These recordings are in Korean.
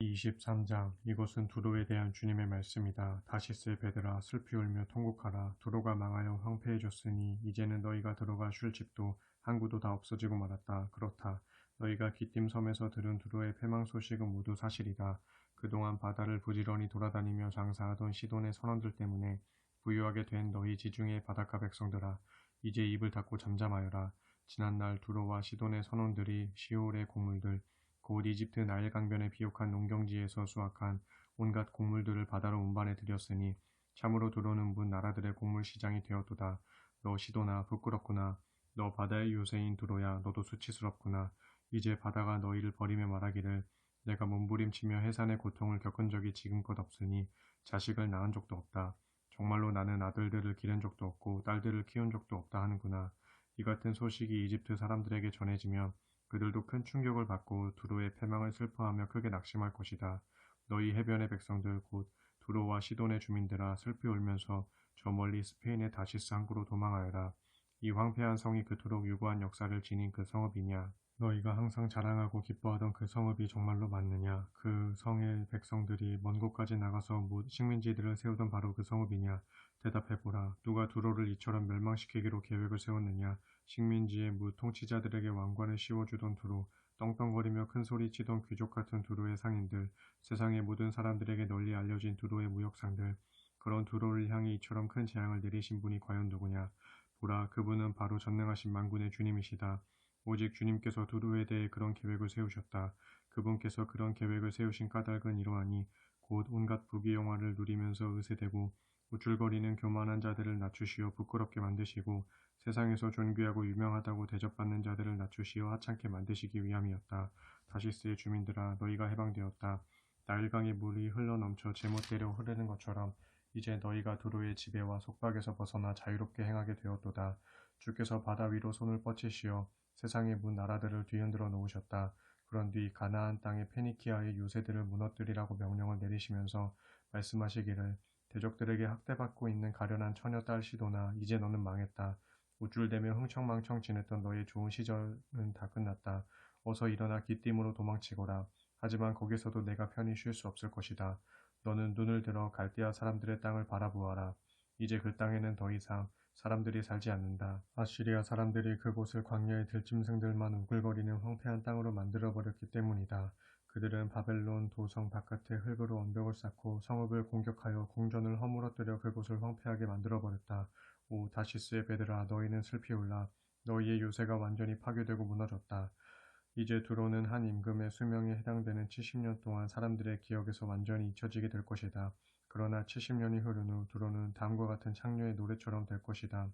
23장 이것은 두로에 대한 주님의 말씀이다. 다시스 베드라 슬피 울며 통곡하라. 두로가 망하여 황폐해졌으니 이제는 너희가 들어가 쉴 집도 항구도 다 없어지고 말았다. 그렇다. 너희가 기띔 섬에서 들은 두로의 패망 소식은 모두 사실이다. 그동안 바다를 부지런히 돌아다니며 장사하던 시돈의 선원들 때문에 부유하게 된 너희 지중해 바닷가 백성들아, 이제 입을 닫고 잠잠하여라. 지난날 두로와 시돈의 선원들이 시올의 곡물들, 곧 이집트 나일 강변의 비옥한 농경지에서 수확한 온갖 곡물들을 바다로 운반해 들였으니 참으로 두로는 문 나라들의 곡물 시장이 되었도다. 너 시도나 부끄럽구나. 너 바다의 요새인 두로야, 너도 수치스럽구나. 이제 바다가 너희를 버리며 말하기를 내가 몸부림치며 해산의 고통을 겪은 적이 지금껏 없으니 자식을 낳은 적도 없다. 정말로 나는 아들들을 기른 적도 없고 딸들을 키운 적도 없다 하는구나. 이 같은 소식이 이집트 사람들에게 전해지면 그들도 큰 충격을 받고 두로의 패망을 슬퍼하며 크게 낙심할 것이다. 너희 해변의 백성들 곧 두로와 시돈의 주민들아, 슬피 울면서 저 멀리 스페인의 다시스 항구로 도망하여라. 이 황폐한 성이 그토록 유구한 역사를 지닌 그 성읍이냐? 너희가 항상 자랑하고 기뻐하던 그 성읍이 정말로 맞느냐? 그 성의 백성들이 먼 곳까지 나가서 식민지들을 세우던 바로 그 성읍이냐? 대답해보라. 누가 두로를 이처럼 멸망시키기로 계획을 세웠느냐? 식민지의 통치자들에게 왕관을 씌워주던 두로, 떵떵거리며 큰소리치던 귀족 같은 두로의 상인들, 세상의 모든 사람들에게 널리 알려진 두로의 무역상들, 그런 두로를 향해 이처럼 큰 재앙을 내리신 분이 과연 누구냐? 보라, 그분은 바로 전능하신 만군의 주님이시다. 오직 주님께서 두로에 대해 그런 계획을 세우셨다. 그분께서 그런 계획을 세우신 까닭은 이러하니 곧 온갖 부귀영화를 누리면서 의세되고 우쭐거리는 교만한 자들을 낮추시어 부끄럽게 만드시고 세상에서 존귀하고 유명하다고 대접받는 자들을 낮추시어 하찮게 만드시기 위함이었다. 다시스의 주민들아, 너희가 해방되었다. 나일강의 물이 흘러넘쳐 제멋대로 흐르는 것처럼 이제 너희가 두로의 지배와 속박에서 벗어나 자유롭게 행하게 되었도다. 주께서 바다 위로 손을 뻗치시어 세상의 문 나라들을 뒤흔들어 놓으셨다. 그런 뒤 가나안 땅의 페니키아의 요새들을 무너뜨리라고 명령을 내리시면서 말씀하시기를 대적들에게 학대받고 있는 가련한 처녀 딸 시도나 이제 너는 망했다. 우쭐대며 흥청망청 지냈던 너의 좋은 시절은 다 끝났다. 어서 일어나 기띔으로 도망치거라. 하지만 거기서도 내가 편히 쉴 수 없을 것이다. 너는 눈을 들어 갈대아 사람들의 땅을 바라보아라. 이제 그 땅에는 더 이상 사람들이 살지 않는다. 아시리아 사람들이 그곳을 광야의 들짐승들만 우글거리는 황폐한 땅으로 만들어버렸기 때문이다. 그들은 바벨론 도성 바깥에 흙으로 언벽을 쌓고 성읍을 공격하여 궁전을 허물어뜨려 그곳을 황폐하게 만들어버렸다. 오 다시스의 베드라, 너희는 슬피 울라. 너희의 요새가 완전히 파괴되고 무너졌다. 이제 두로는 한 임금의 수명에 해당되는 70년 동안 사람들의 기억에서 완전히 잊혀지게 될 것이다. 그러나 70년이 흐른 후 두로는 다음과 같은 창녀의 노래처럼 될 것이다.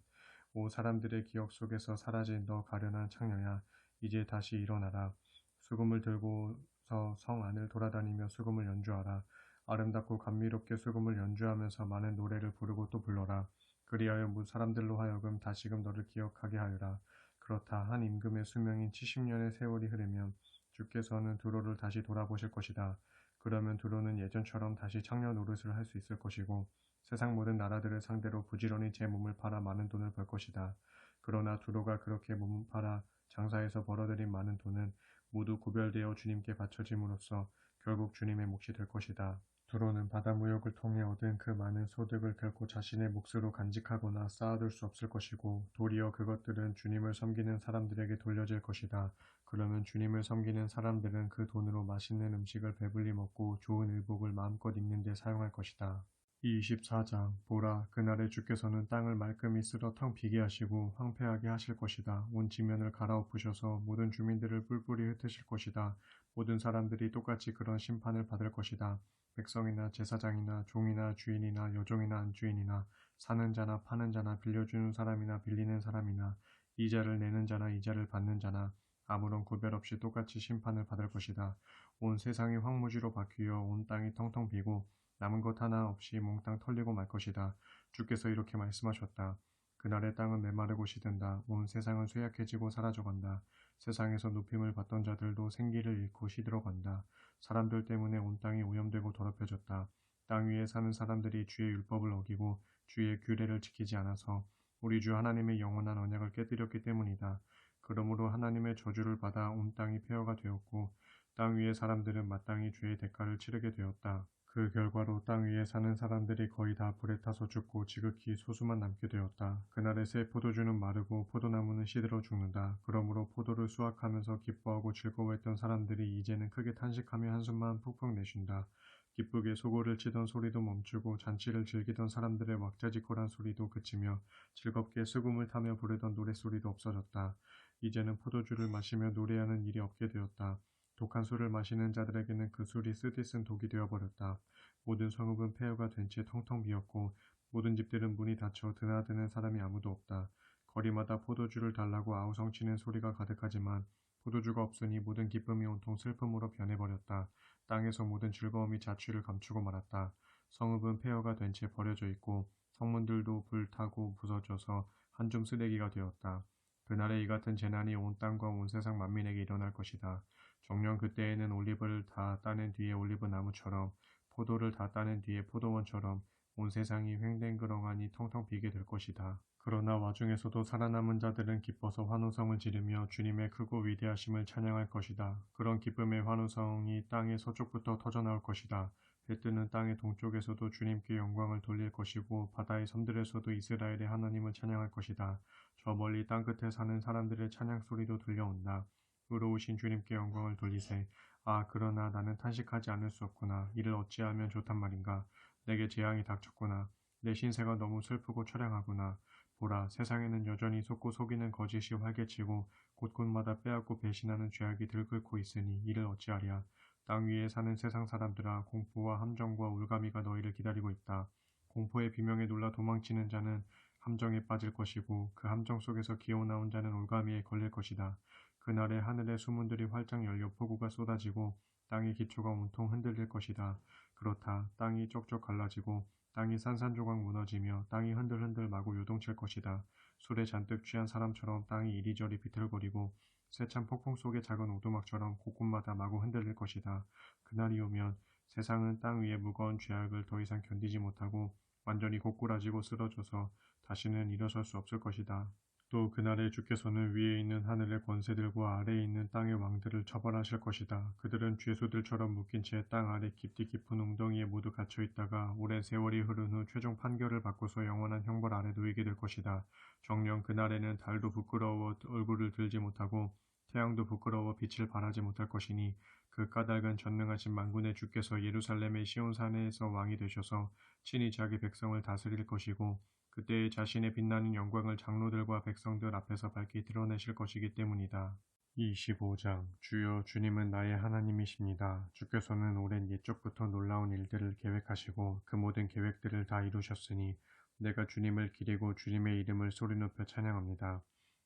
오 사람들의 기억 속에서 사라진 너 가련한 창녀야, 이제 다시 일어나라. 수금을 들고서 성 안을 돌아다니며 수금을 연주하라. 아름답고 감미롭게 수금을 연주하면서 많은 노래를 부르고 또 불러라. 그리하여 사람들로 하여금 다시금 너를 기억하게 하여라. 그렇다. 한 임금의 수명인 70년의 세월이 흐르면 주께서는 두로를 다시 돌아보실 것이다. 그러면 두로는 예전처럼 다시 창녀 노릇을 할 수 있을 것이고 세상 모든 나라들을 상대로 부지런히 제 몸을 팔아 많은 돈을 벌 것이다. 그러나 두로가 그렇게 몸을 팔아 장사해서 벌어들인 많은 돈은 모두 구별되어 주님께 바쳐짐으로써 결국 주님의 몫이 될 것이다. 두로는 바다 무역을 통해 얻은 그 많은 소득을 결코 자신의 몫으로 간직하거나 쌓아둘 수 없을 것이고 도리어 그것들은 주님을 섬기는 사람들에게 돌려질 것이다. 그러면 주님을 섬기는 사람들은 그 돈으로 맛있는 음식을 배불리 먹고 좋은 의복을 마음껏 입는 데 사용할 것이다. 24장 보라, 그날에 주께서는 땅을 말끔히 쓸어 텅 비게 하시고 황폐하게 하실 것이다. 온 지면을 갈아엎으셔서 모든 주민들을 뿔뿔이 흩으실 것이다. 모든 사람들이 똑같이 그런 심판을 받을 것이다. 백성이나 제사장이나 종이나 주인이나 여종이나 안주인이나 사는 자나 파는 자나 빌려주는 사람이나 빌리는 사람이나 이자를 내는 자나 이자를 받는 자나 아무런 구별 없이 똑같이 심판을 받을 것이다. 온 세상이 황무지로 바뀌어 온 땅이 텅텅 비고 남은 것 하나 없이 몽땅 털리고 말 것이다. 주께서 이렇게 말씀하셨다. 그날의 땅은 메마르 곳이 된다. 온 세상은 쇠약해지고 사라져간다. 세상에서 높임을 받던 자들도 생기를 잃고 시들어간다. 사람들 때문에 온 땅이 오염되고 더럽혀졌다. 땅 위에 사는 사람들이 주의 율법을 어기고 주의 규례를 지키지 않아서 우리 주 하나님의 영원한 언약을 깨뜨렸기 때문이다. 그러므로 하나님의 저주를 받아 온 땅이 폐허가 되었고 땅 위의 사람들은 마땅히 죄의 대가를 치르게 되었다. 그 결과로 땅 위에 사는 사람들이 거의 다 불에 타서 죽고 지극히 소수만 남게 되었다. 그날의 새 포도주는 마르고 포도나무는 시들어 죽는다. 그러므로 포도를 수확하면서 기뻐하고 즐거워했던 사람들이 이제는 크게 탄식하며 한숨만 푹푹 내쉰다. 기쁘게 소고를 치던 소리도 멈추고 잔치를 즐기던 사람들의 왁자지껄한 소리도 그치며 즐겁게 수금을 타며 부르던 노랫소리도 없어졌다. 이제는 포도주를 마시며 노래하는 일이 없게 되었다. 독한 술을 마시는 자들에게는 그 술이 쓰디쓴 독이 되어버렸다. 모든 성읍은 폐허가 된 채 텅텅 비었고 모든 집들은 문이 닫혀 드나드는 사람이 아무도 없다. 거리마다 포도주를 달라고 아우성치는 소리가 가득하지만 포도주가 없으니 모든 기쁨이 온통 슬픔으로 변해버렸다. 땅에서 모든 즐거움이 자취를 감추고 말았다. 성읍은 폐허가 된 채 버려져 있고 성문들도 불타고 부서져서 한 줌 쓰레기가 되었다. 그날에 이 같은 재난이 온 땅과 온 세상 만민에게 일어날 것이다. 정녕 그때에는 올리브를 다 따낸 뒤에 올리브 나무처럼 포도를 다 따낸 뒤에 포도원처럼 온 세상이 횡댕그렁하니 텅텅 비게 될 것이다. 그러나 와중에서도 살아남은 자들은 기뻐서 환호성을 지르며 주님의 크고 위대하심을 찬양할 것이다. 그런 기쁨의 환호성이 땅의 서쪽부터 터져나올 것이다. 해 뜨는 땅의 동쪽에서도 주님께 영광을 돌릴 것이고 바다의 섬들에서도 이스라엘의 하나님을 찬양할 것이다. 저 멀리 땅끝에 사는 사람들의 찬양 소리도 들려온다. 의로우신 주님께 영광을 돌리세. 아, 그러나 나는 탄식하지 않을 수 없구나. 이를 어찌하면 좋단 말인가. 내게 재앙이 닥쳤구나. 내 신세가 너무 슬프고 처량하구나. 보라, 세상에는 여전히 속고 속이는 거짓이 활개치고 곳곳마다 빼앗고 배신하는 죄악이 들끓고 있으니 이를 어찌하랴. 땅 위에 사는 세상 사람들아, 공포와 함정과 울가미가 너희를 기다리고 있다. 공포의 비명에 놀라 도망치는 자는 함정에 빠질 것이고 그 함정 속에서 기어나온 자는 울가미에 걸릴 것이다. 그날에 하늘의 수문들이 활짝 열려 폭우가 쏟아지고 땅의 기초가 온통 흔들릴 것이다. 그렇다. 땅이 쪽쪽 갈라지고 땅이 산산조각 무너지며 땅이 흔들흔들 마구 요동칠 것이다. 술에 잔뜩 취한 사람처럼 땅이 이리저리 비틀거리고 세찬 폭풍 속의 작은 오두막처럼 곳곳마다 마구 흔들릴 것이다. 그날이 오면 세상은 땅 위의 무거운 죄악을 더 이상 견디지 못하고 완전히 고꾸라지고 쓰러져서 다시는 일어설 수 없을 것이다. 또 그날에 주께서는 위에 있는 하늘의 권세들과 아래에 있는 땅의 왕들을 처벌하실 것이다. 그들은 죄수들처럼 묶인 채 땅 아래 깊디 깊은 웅덩이에 모두 갇혀 있다가 오랜 세월이 흐른 후 최종 판결을 받고서 영원한 형벌 아래 놓이게 될 것이다. 정녕 그날에는 달도 부끄러워 얼굴을 들지 못하고 태양도 부끄러워 빛을 발하지 못할 것이니 그 까닭은 전능하신 만군의 주께서 예루살렘의 시온산에서 왕이 되셔서 친히 자기 백성을 다스릴 것이고 그때 자신의 빛나는 영광을 장로들과 백성들 앞에서 밝히 드러내실 것이기 때문이다. 25장 주여 주님은 나의 하나님이십니다. 주께서는 오랜 옛적부터 놀라운 일들을 계획하시고 그 모든 계획들을 다 이루셨으니 내가 주님을 기리고 주님의 이름을 소리높여 찬양합니다.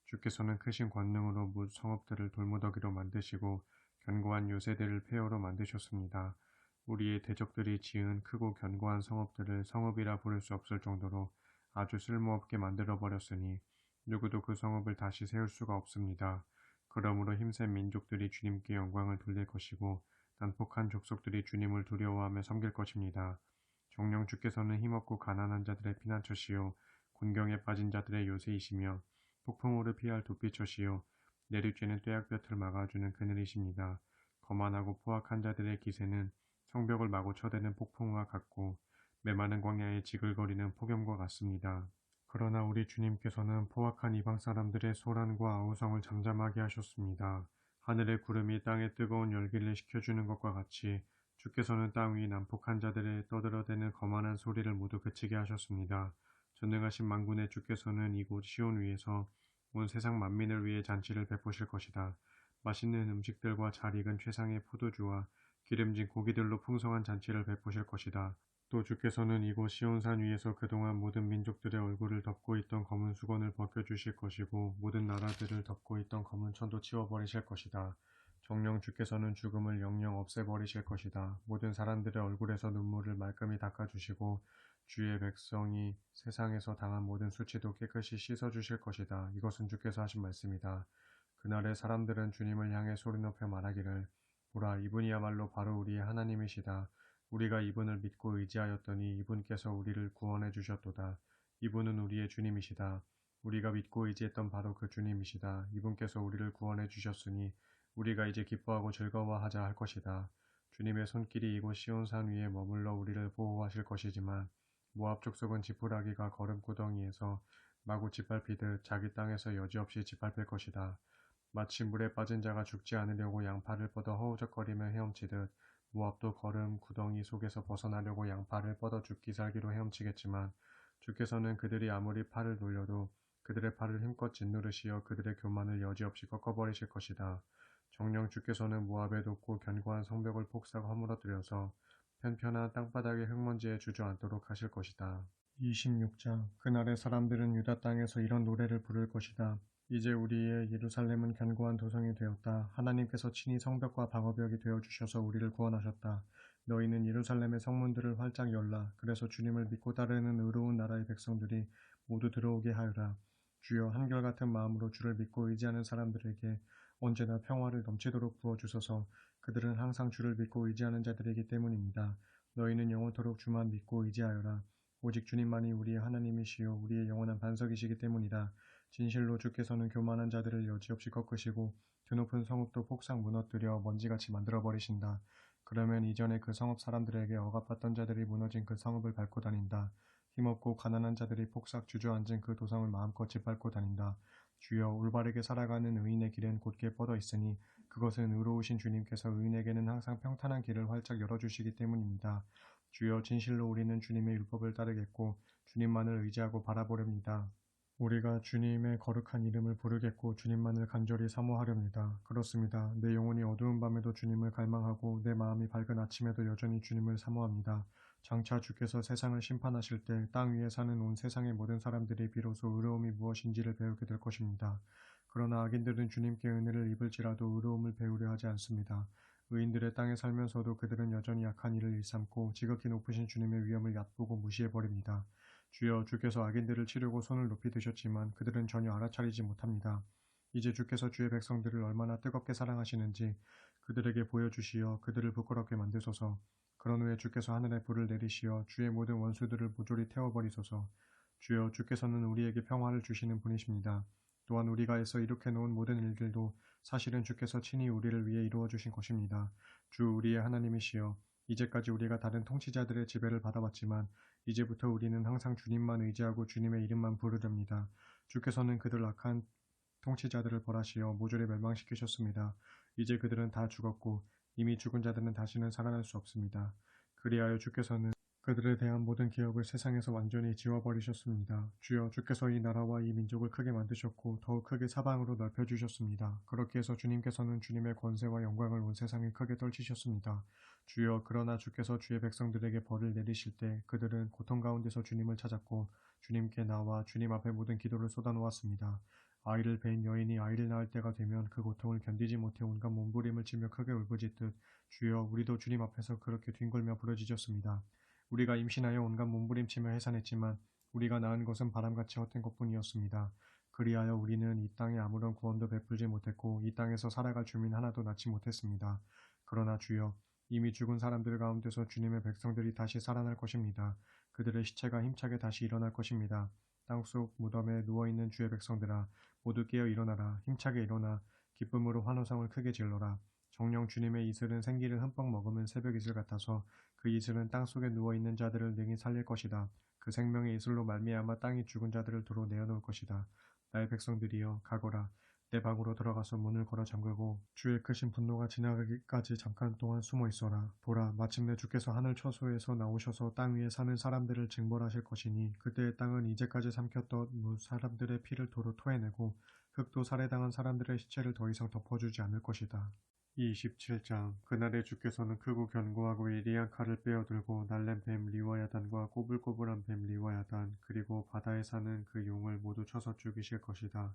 주께서는 크신 권능으로 성읍들을 돌무더기로 만드시고 견고한 요새들을 폐허로 만드셨습니다. 우리의 대적들이 지은 크고 견고한 성읍들을 성읍이라 부를 수 없을 정도로 아주 쓸모없게 만들어버렸으니 누구도 그 성읍을 다시 세울 수가 없습니다. 그러므로 힘센 민족들이 주님께 영광을 돌릴 것이고 난폭한 족속들이 주님을 두려워하며 섬길 것입니다. 정녕 주께서는 힘없고 가난한 자들의 피난처시요 곤경에 빠진 자들의 요새이시며 폭풍우를 피할 도피처시요 내리쬐는 뙤약볕을 막아주는 그늘이십니다. 거만하고 포악한 자들의 기세는 성벽을 마구 쳐대는 폭풍우와 같고 메마른 광야에 지글거리는 폭염과 같습니다. 그러나 우리 주님께서는 포악한 이방 사람들의 소란과 아우성을 잠잠하게 하셨습니다. 하늘의 구름이 땅에 뜨거운 열기를 식혀주는 것과 같이 주께서는 땅 위 난폭한 자들의 떠들어대는 거만한 소리를 모두 그치게 하셨습니다. 전능하신 만군의 주께서는 이곳 시온 위에서 온 세상 만민을 위해 잔치를 베푸실 것이다. 맛있는 음식들과 잘 익은 최상의 포도주와 기름진 고기들로 풍성한 잔치를 베푸실 것이다. 또 주께서는 이곳 시온산 위에서 그동안 모든 민족들의 얼굴을 덮고 있던 검은 수건을 벗겨주실 것이고 모든 나라들을 덮고 있던 검은 천도 치워버리실 것이다. 정녕 주께서는 죽음을 영영 없애버리실 것이다. 모든 사람들의 얼굴에서 눈물을 말끔히 닦아주시고 주의 백성이 세상에서 당한 모든 수치도 깨끗이 씻어주실 것이다. 이것은 주께서 하신 말씀이다. 그날에 사람들은 주님을 향해 소리 높여 말하기를 보라, 이분이야말로 바로 우리의 하나님이시다. 우리가 이분을 믿고 의지하였더니 이분께서 우리를 구원해 주셨도다. 이분은 우리의 주님이시다. 우리가 믿고 의지했던 바로 그 주님이시다. 이분께서 우리를 구원해 주셨으니 우리가 이제 기뻐하고 즐거워하자 할 것이다. 주님의 손길이 이곳 시온산 위에 머물러 우리를 보호하실 것이지만 모압 족속은 지푸라기가 거름구덩이에서 마구 짓밟히듯 자기 땅에서 여지없이 짓밟힐 것이다. 마치 물에 빠진 자가 죽지 않으려고 양팔을 뻗어 허우적거리며 헤엄치듯 모압도 거름 구덩이 속에서 벗어나려고 양팔을 뻗어 죽기 살기로 헤엄치겠지만 주께서는 그들이 아무리 팔을 돌려도 그들의 팔을 힘껏 짓누르시어 그들의 교만을 여지없이 꺾어버리실 것이다. 정녕 주께서는 모압의 높고 견고한 성벽을 폭삭 허물어뜨려서 편편한 땅바닥의 흙먼지에 주저앉도록 하실 것이다. 26장 그날의 사람들은 유다 땅에서 이런 노래를 부를 것이다. 이제 우리의 예루살렘은 견고한 도성이 되었다. 하나님께서 친히 성벽과 방어벽이 되어주셔서 우리를 구원하셨다. 너희는 예루살렘의 성문들을 활짝 열라. 그래서 주님을 믿고 따르는 의로운 나라의 백성들이 모두 들어오게 하여라. 주여 한결같은 마음으로 주를 믿고 의지하는 사람들에게 언제나 평화를 넘치도록 부어주소서. 그들은 항상 주를 믿고 의지하는 자들이기 때문입니다. 너희는 영원토록 주만 믿고 의지하여라. 오직 주님만이 우리의 하나님이시요 우리의 영원한 반석이시기 때문이다. 진실로 주께서는 교만한 자들을 여지없이 꺾으시고 드높은 성읍도 폭삭 무너뜨려 먼지같이 만들어버리신다. 그러면 이전에 그 성읍 사람들에게 억압받던 자들이 무너진 그 성읍을 밟고 다닌다. 힘없고 가난한 자들이 폭삭 주저앉은 그 도성을 마음껏 짓밟고 다닌다. 주여 올바르게 살아가는 의인의 길은 곧게 뻗어 있으니 그것은 의로우신 주님께서 의인에게는 항상 평탄한 길을 활짝 열어주시기 때문입니다. 주여 진실로 우리는 주님의 율법을 따르겠고 주님만을 의지하고 바라보렵니다. 우리가 주님의 거룩한 이름을 부르겠고 주님만을 간절히 사모하렵니다. 그렇습니다. 내 영혼이 어두운 밤에도 주님을 갈망하고 내 마음이 밝은 아침에도 여전히 주님을 사모합니다. 장차 주께서 세상을 심판하실 때 땅 위에 사는 온 세상의 모든 사람들이 비로소 의로움이 무엇인지를 배우게 될 것입니다. 그러나 악인들은 주님께 은혜를 입을지라도 의로움을 배우려 하지 않습니다. 의인들의 땅에 살면서도 그들은 여전히 약한 일을 일삼고 지극히 높으신 주님의 위엄을 얕보고 무시해버립니다. 주여 주께서 악인들을 치려고 손을 높이 드셨지만 그들은 전혀 알아차리지 못합니다. 이제 주께서 주의 백성들을 얼마나 뜨겁게 사랑하시는지 그들에게 보여주시어 그들을 부끄럽게 만드소서. 그런 후에 주께서 하늘에 불을 내리시어 주의 모든 원수들을 모조리 태워버리소서. 주여 주께서는 우리에게 평화를 주시는 분이십니다. 또한 우리가 애써 이룩해 놓은 모든 일들도 사실은 주께서 친히 우리를 위해 이루어 주신 것입니다. 주 우리의 하나님이시여 이제까지 우리가 다른 통치자들의 지배를 받아왔지만 이제부터 우리는 항상 주님만 의지하고 주님의 이름만 부르렵니다. 주께서는 그들 악한 통치자들을 벌하시어 모조리 멸망시키셨습니다. 이제 그들은 다 죽었고 이미 죽은 자들은 다시는 살아날 수 없습니다. 그리하여 주께서는 그들에 대한 모든 기억을 세상에서 완전히 지워버리셨습니다. 주여 주께서 이 나라와 이 민족을 크게 만드셨고 더욱 크게 사방으로 넓혀주셨습니다. 그렇게 해서 주님께서는 주님의 권세와 영광을 온 세상에 크게 떨치셨습니다. 주여 그러나 주께서 주의 백성들에게 벌을 내리실 때 그들은 고통 가운데서 주님을 찾았고 주님께 나와 주님 앞에 모든 기도를 쏟아놓았습니다. 아이를 뱄 여인이 아이를 낳을 때가 되면 그 고통을 견디지 못해 온갖 몸부림을 치며 크게 울부짖듯 주여 우리도 주님 앞에서 그렇게 뒹굴며 부르짖었습니다. 우리가 임신하여 온갖 몸부림치며 해산했지만 우리가 낳은 것은 바람같이 헛된 것뿐이었습니다. 그리하여 우리는 이 땅에 아무런 구원도 베풀지 못했고 이 땅에서 살아갈 주민 하나도 낳지 못했습니다. 그러나 주여 이미 죽은 사람들 가운데서 주님의 백성들이 다시 살아날 것입니다. 그들의 시체가 힘차게 다시 일어날 것입니다. 땅속 무덤에 누워있는 주의 백성들아 모두 깨어 일어나라. 힘차게 일어나 기쁨으로 환호성을 크게 질러라. 정녕 주님의 이슬은 생기를 흠뻑 머금은 새벽 이슬 같아서 그 이슬은 땅속에 누워있는 자들을 능히 살릴 것이다. 그 생명의 이슬로 말미암아 땅이 죽은 자들을 도로 내어놓을 것이다. 나의 백성들이여 가거라. 내 방으로 들어가서 문을 걸어 잠그고 주의 크신 분노가 지나가기까지 잠깐 동안 숨어 있어라. 보라 마침내 주께서 하늘 처소에서 나오셔서 땅 위에 사는 사람들을 징벌하실 것이니 그때의 땅은 이제까지 삼켰던 사람들의 피를 도로 토해내고 흙도 살해당한 사람들의 시체를 더 이상 덮어주지 않을 것이다. 27장 그날에 주께서는 크고 견고하고 예리한 칼을 빼어들고 날랜 뱀 리와야단과 꼬불꼬불한 뱀 리와야단 그리고 바다에 사는 그 용을 모두 쳐서 죽이실 것이다.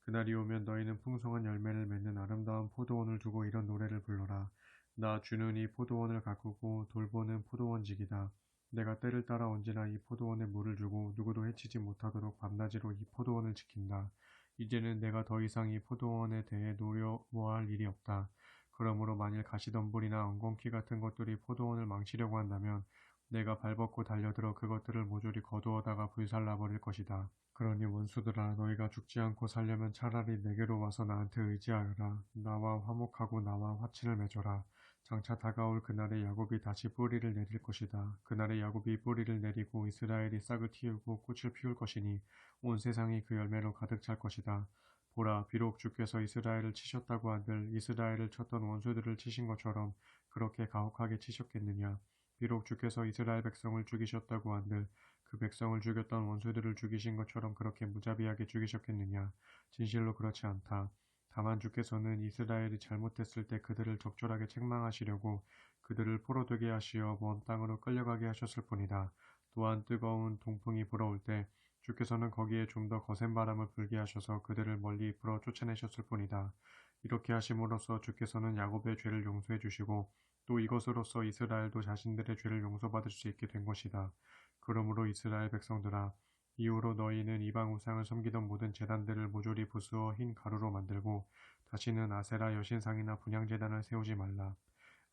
그날이 오면 너희는 풍성한 열매를 맺는 아름다운 포도원을 두고 이런 노래를 불러라. 나 주는 이 포도원을 가꾸고 돌보는 포도원직이다. 내가 때를 따라 언제나 이 포도원에 물을 주고 누구도 해치지 못하도록 밤낮으로 이 포도원을 지킨다. 이제는 내가 더 이상 이 포도원에 대해 노려워할 일이 없다. 그러므로 만일 가시덤불이나 엉겅퀴 같은 것들이 포도원을 망치려고 한다면 내가 발벗고 달려들어 그것들을 모조리 거두어다가 불살라버릴 것이다. 그러니 원수들아, 너희가 죽지 않고 살려면 차라리 내게로 와서 나한테 의지하여라. 나와 화목하고 나와 화친을 맺어라. 장차 다가올 그날에 야곱이 다시 뿌리를 내릴 것이다. 그날에 야곱이 뿌리를 내리고 이스라엘이 싹을 틔우고 꽃을 피울 것이니 온 세상이 그 열매로 가득 찰 것이다. 보라, 비록 주께서 이스라엘을 치셨다고 한들 이스라엘을 쳤던 원수들을 치신 것처럼 그렇게 가혹하게 치셨겠느냐. 비록 주께서 이스라엘 백성을 죽이셨다고 한들 그 백성을 죽였던 원수들을 죽이신 것처럼 그렇게 무자비하게 죽이셨겠느냐. 진실로 그렇지 않다. 다만 주께서는 이스라엘이 잘못했을 때 그들을 적절하게 책망하시려고 그들을 포로되게 하시어 먼 땅으로 끌려가게 하셨을 뿐이다. 또한 뜨거운 동풍이 불어올 때 주께서는 거기에 좀 더 거센 바람을 불게 하셔서 그들을 멀리 불어 쫓아내셨을 뿐이다. 이렇게 하심으로써 주께서는 야곱의 죄를 용서해 주시고 또 이것으로써 이스라엘도 자신들의 죄를 용서받을 수 있게 된 것이다. 그러므로 이스라엘 백성들아, 이후로 너희는 이방 우상을 섬기던 모든 제단들을 모조리 부수어 흰 가루로 만들고 다시는 아세라 여신상이나 분향제단을 세우지 말라.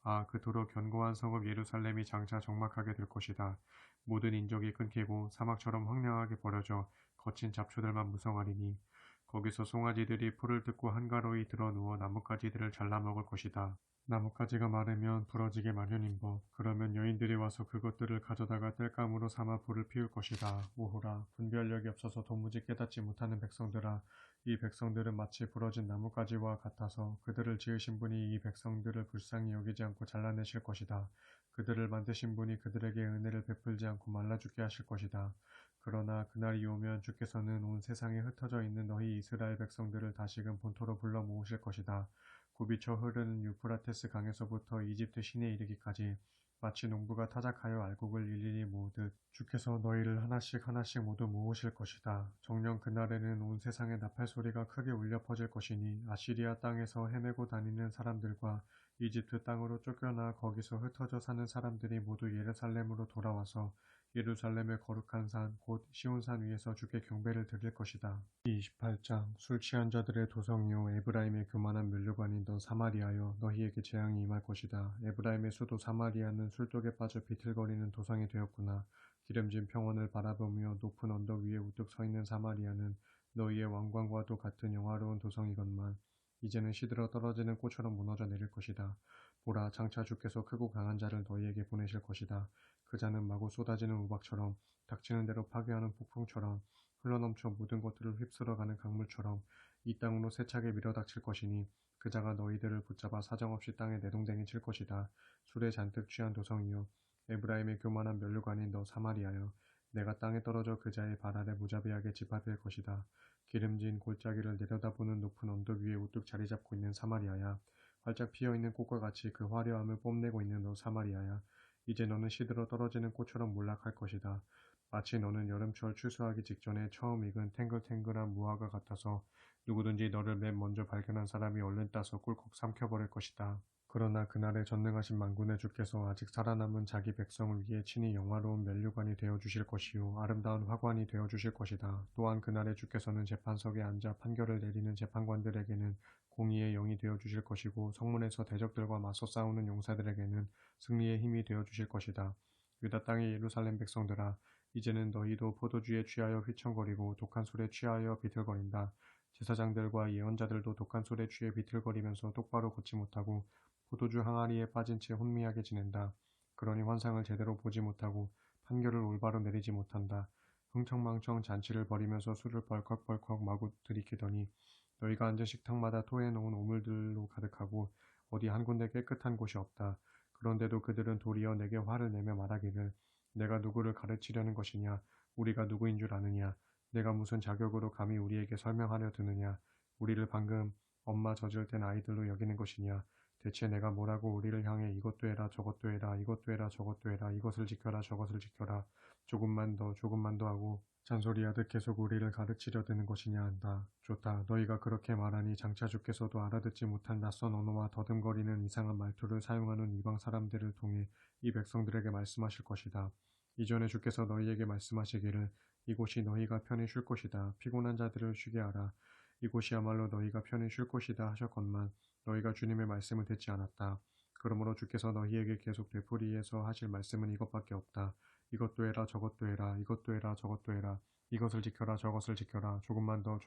아, 그토록 견고한 성읍 예루살렘이 장차 적막하게 될 것이다. 모든 인적이 끊기고 사막처럼 황량하게 버려져 거친 잡초들만 무성하리니 거기서 송아지들이 풀을 뜯고 한가로이 들어 누워 나뭇가지들을 잘라먹을 것이다. 나뭇가지가 마르면 부러지게 마련인 법. 그러면 여인들이 와서 그것들을 가져다가 땔감으로 삼아 불을 피울 것이다. 오호라, 분별력이 없어서 도무지 깨닫지 못하는 백성들아, 이 백성들은 마치 부러진 나뭇가지와 같아서 그들을 지으신 분이 이 백성들을 불쌍히 여기지 않고 잘라내실 것이다. 그들을 만드신 분이 그들에게 은혜를 베풀지 않고 말라 죽게 하실 것이다. 그러나 그날이 오면 주께서는 온 세상에 흩어져 있는 너희 이스라엘 백성들을 다시금 본토로 불러 모으실 것이다. 굽이쳐 흐르는 유프라테스 강에서부터 이집트 시내에 이르기까지 마치 농부가 타작하여 알곡을 일일이 모으듯 주께서 너희를 하나씩 하나씩 모두 모으실 것이다. 정녕 그날에는 온 세상에 나팔 소리가 크게 울려 퍼질 것이니 아시리아 땅에서 헤매고 다니는 사람들과 이집트 땅으로 쫓겨나 거기서 흩어져 사는 사람들이 모두 예루살렘으로 돌아와서 예루살렘의 거룩한 산, 곧 시온산 위에서 주께 경배를 드릴 것이다. 28장. 술 취한 자들의 도성이요 에브라임의 교만한 면류관인 너 사마리아여, 너희에게 재앙이 임할 것이다. 에브라임의 수도 사마리아는 술독에 빠져 비틀거리는 도성이 되었구나. 기름진 평원을 바라보며 높은 언덕 위에 우뚝 서 있는 사마리아는 너희의 왕관과도 같은 영화로운 도성이건만 이제는 시들어 떨어지는 꽃처럼 무너져 내릴 것이다. 보라, 장차 주께서 크고 강한 자를 너희에게 보내실 것이다. 그 자는 마구 쏟아지는 우박처럼 닥치는 대로 파괴하는 폭풍처럼 흘러넘쳐 모든 것들을 휩쓸어가는 강물처럼 이 땅으로 세차게 밀어닥칠 것이니 그 자가 너희들을 붙잡아 사정없이 땅에 내동댕이 칠 것이다. 술에 잔뜩 취한 도성이여, 에브라임의 교만한 면류관인 너 사마리아여, 내가 땅에 떨어져 그 자의 발 아래 무자비하게 짓밟힐 것이다. 기름진 골짜기를 내려다보는 높은 언덕 위에 우뚝 자리 잡고 있는 사마리아야, 활짝 피어있는 꽃과 같이 그 화려함을 뽐내고 있는 너 사마리아야, 이제 너는 시들어 떨어지는 꽃처럼 몰락할 것이다. 마치 너는 여름철 추수하기 직전에 처음 익은 탱글탱글한 무화과 같아서 누구든지 너를 맨 먼저 발견한 사람이 얼른 따서 꿀꺽 삼켜버릴 것이다. 그러나 그날에 전능하신 만군의 주께서 아직 살아남은 자기 백성을 위해 친히 영화로운 면류관이 되어주실 것이요 아름다운 화관이 되어주실 것이다. 또한 그날에 주께서는 재판석에 앉아 판결을 내리는 재판관들에게는 공의의 영이 되어주실 것이고 성문에서 대적들과 맞서 싸우는 용사들에게는 승리의 힘이 되어주실 것이다. 유다 땅의 예루살렘 백성들아, 이제는 너희도 포도주에 취하여 휘청거리고 독한 술에 취하여 비틀거린다. 제사장들과 예언자들도 독한 술에 취해 비틀거리면서 똑바로 걷지 못하고 포도주 항아리에 빠진 채 혼미하게 지낸다. 그러니 환상을 제대로 보지 못하고 판결을 올바로 내리지 못한다. 흥청망청 잔치를 벌이면서 술을 벌컥벌컥 마구 들이키더니 너희가 앉은 식탁마다 토해놓은 오물들로 가득하고 어디 한 군데 깨끗한 곳이 없다. 그런데도 그들은 도리어 내게 화를 내며 말하기를 내가 누구를 가르치려는 것이냐? 우리가 누구인 줄 아느냐? 내가 무슨 자격으로 감히 우리에게 설명하려 드느냐? 우리를 방금 엄마 젖을 땐 아이들로 여기는 것이냐? 대체 내가 뭐라고 우리를 향해 이것도 해라 저것도 해라 이것도 해라 저것도 해라 이것을 지켜라 저것을 지켜라 조금만 더 조금만 더 하고 잔소리하듯 계속 우리를 가르치려 드는 것이냐 한다. 좋다. 너희가 그렇게 말하니 장차 주께서도 알아듣지 못한 낯선 언어와 더듬거리는 이상한 말투를 사용하는 이방 사람들을 통해 이 백성들에게 말씀하실 것이다. 이전에 주께서 너희에게 말씀하시기를 이곳이 너희가 편히 쉴 곳이다. 피곤한 자들을 쉬게 하라. 이곳이야말로 너희가 편히 쉴 곳이다 하셨건만 너희가 주님의 말씀을 듣지 않았다. 그러므로 주께서 너희에게 계속 되풀이해서 하실 말씀은 이것밖에 없다. 이것도 해라 저것도 해라 이것도 해라 저것도 해라 이것을 지켜라 저것을 지켜라 조금만 더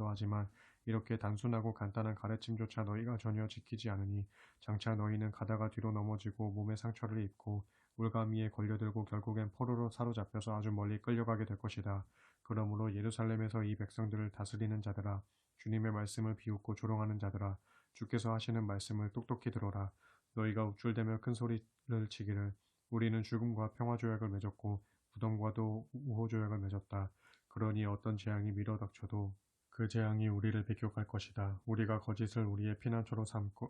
하지만 이렇게 단순하고 간단한 가르침조차 너희가 전혀 지키지 않으니 장차 너희는 가다가 뒤로 넘어지고 몸에 상처를 입고 올가미에 걸려들고 결국엔 포로로 사로잡혀서 아주 멀리 끌려가게 될 것이다. 그러므로 예루살렘에서 이 백성들을 다스리는 자들아 주님의 말씀을 비웃고 조롱하는 자들아 주께서 하시는 말씀을 똑똑히 들어라. 너희가 우쭐대며 큰 소리를 치기를 우리는 죽음과 평화조약을 맺었고 무덤과도 우호조약을 맺었다. 그러니 어떤 재앙이 밀어닥쳐도 그 재앙이 우리를 비교할 것이다. 우리가 거짓을 우리의 피난처로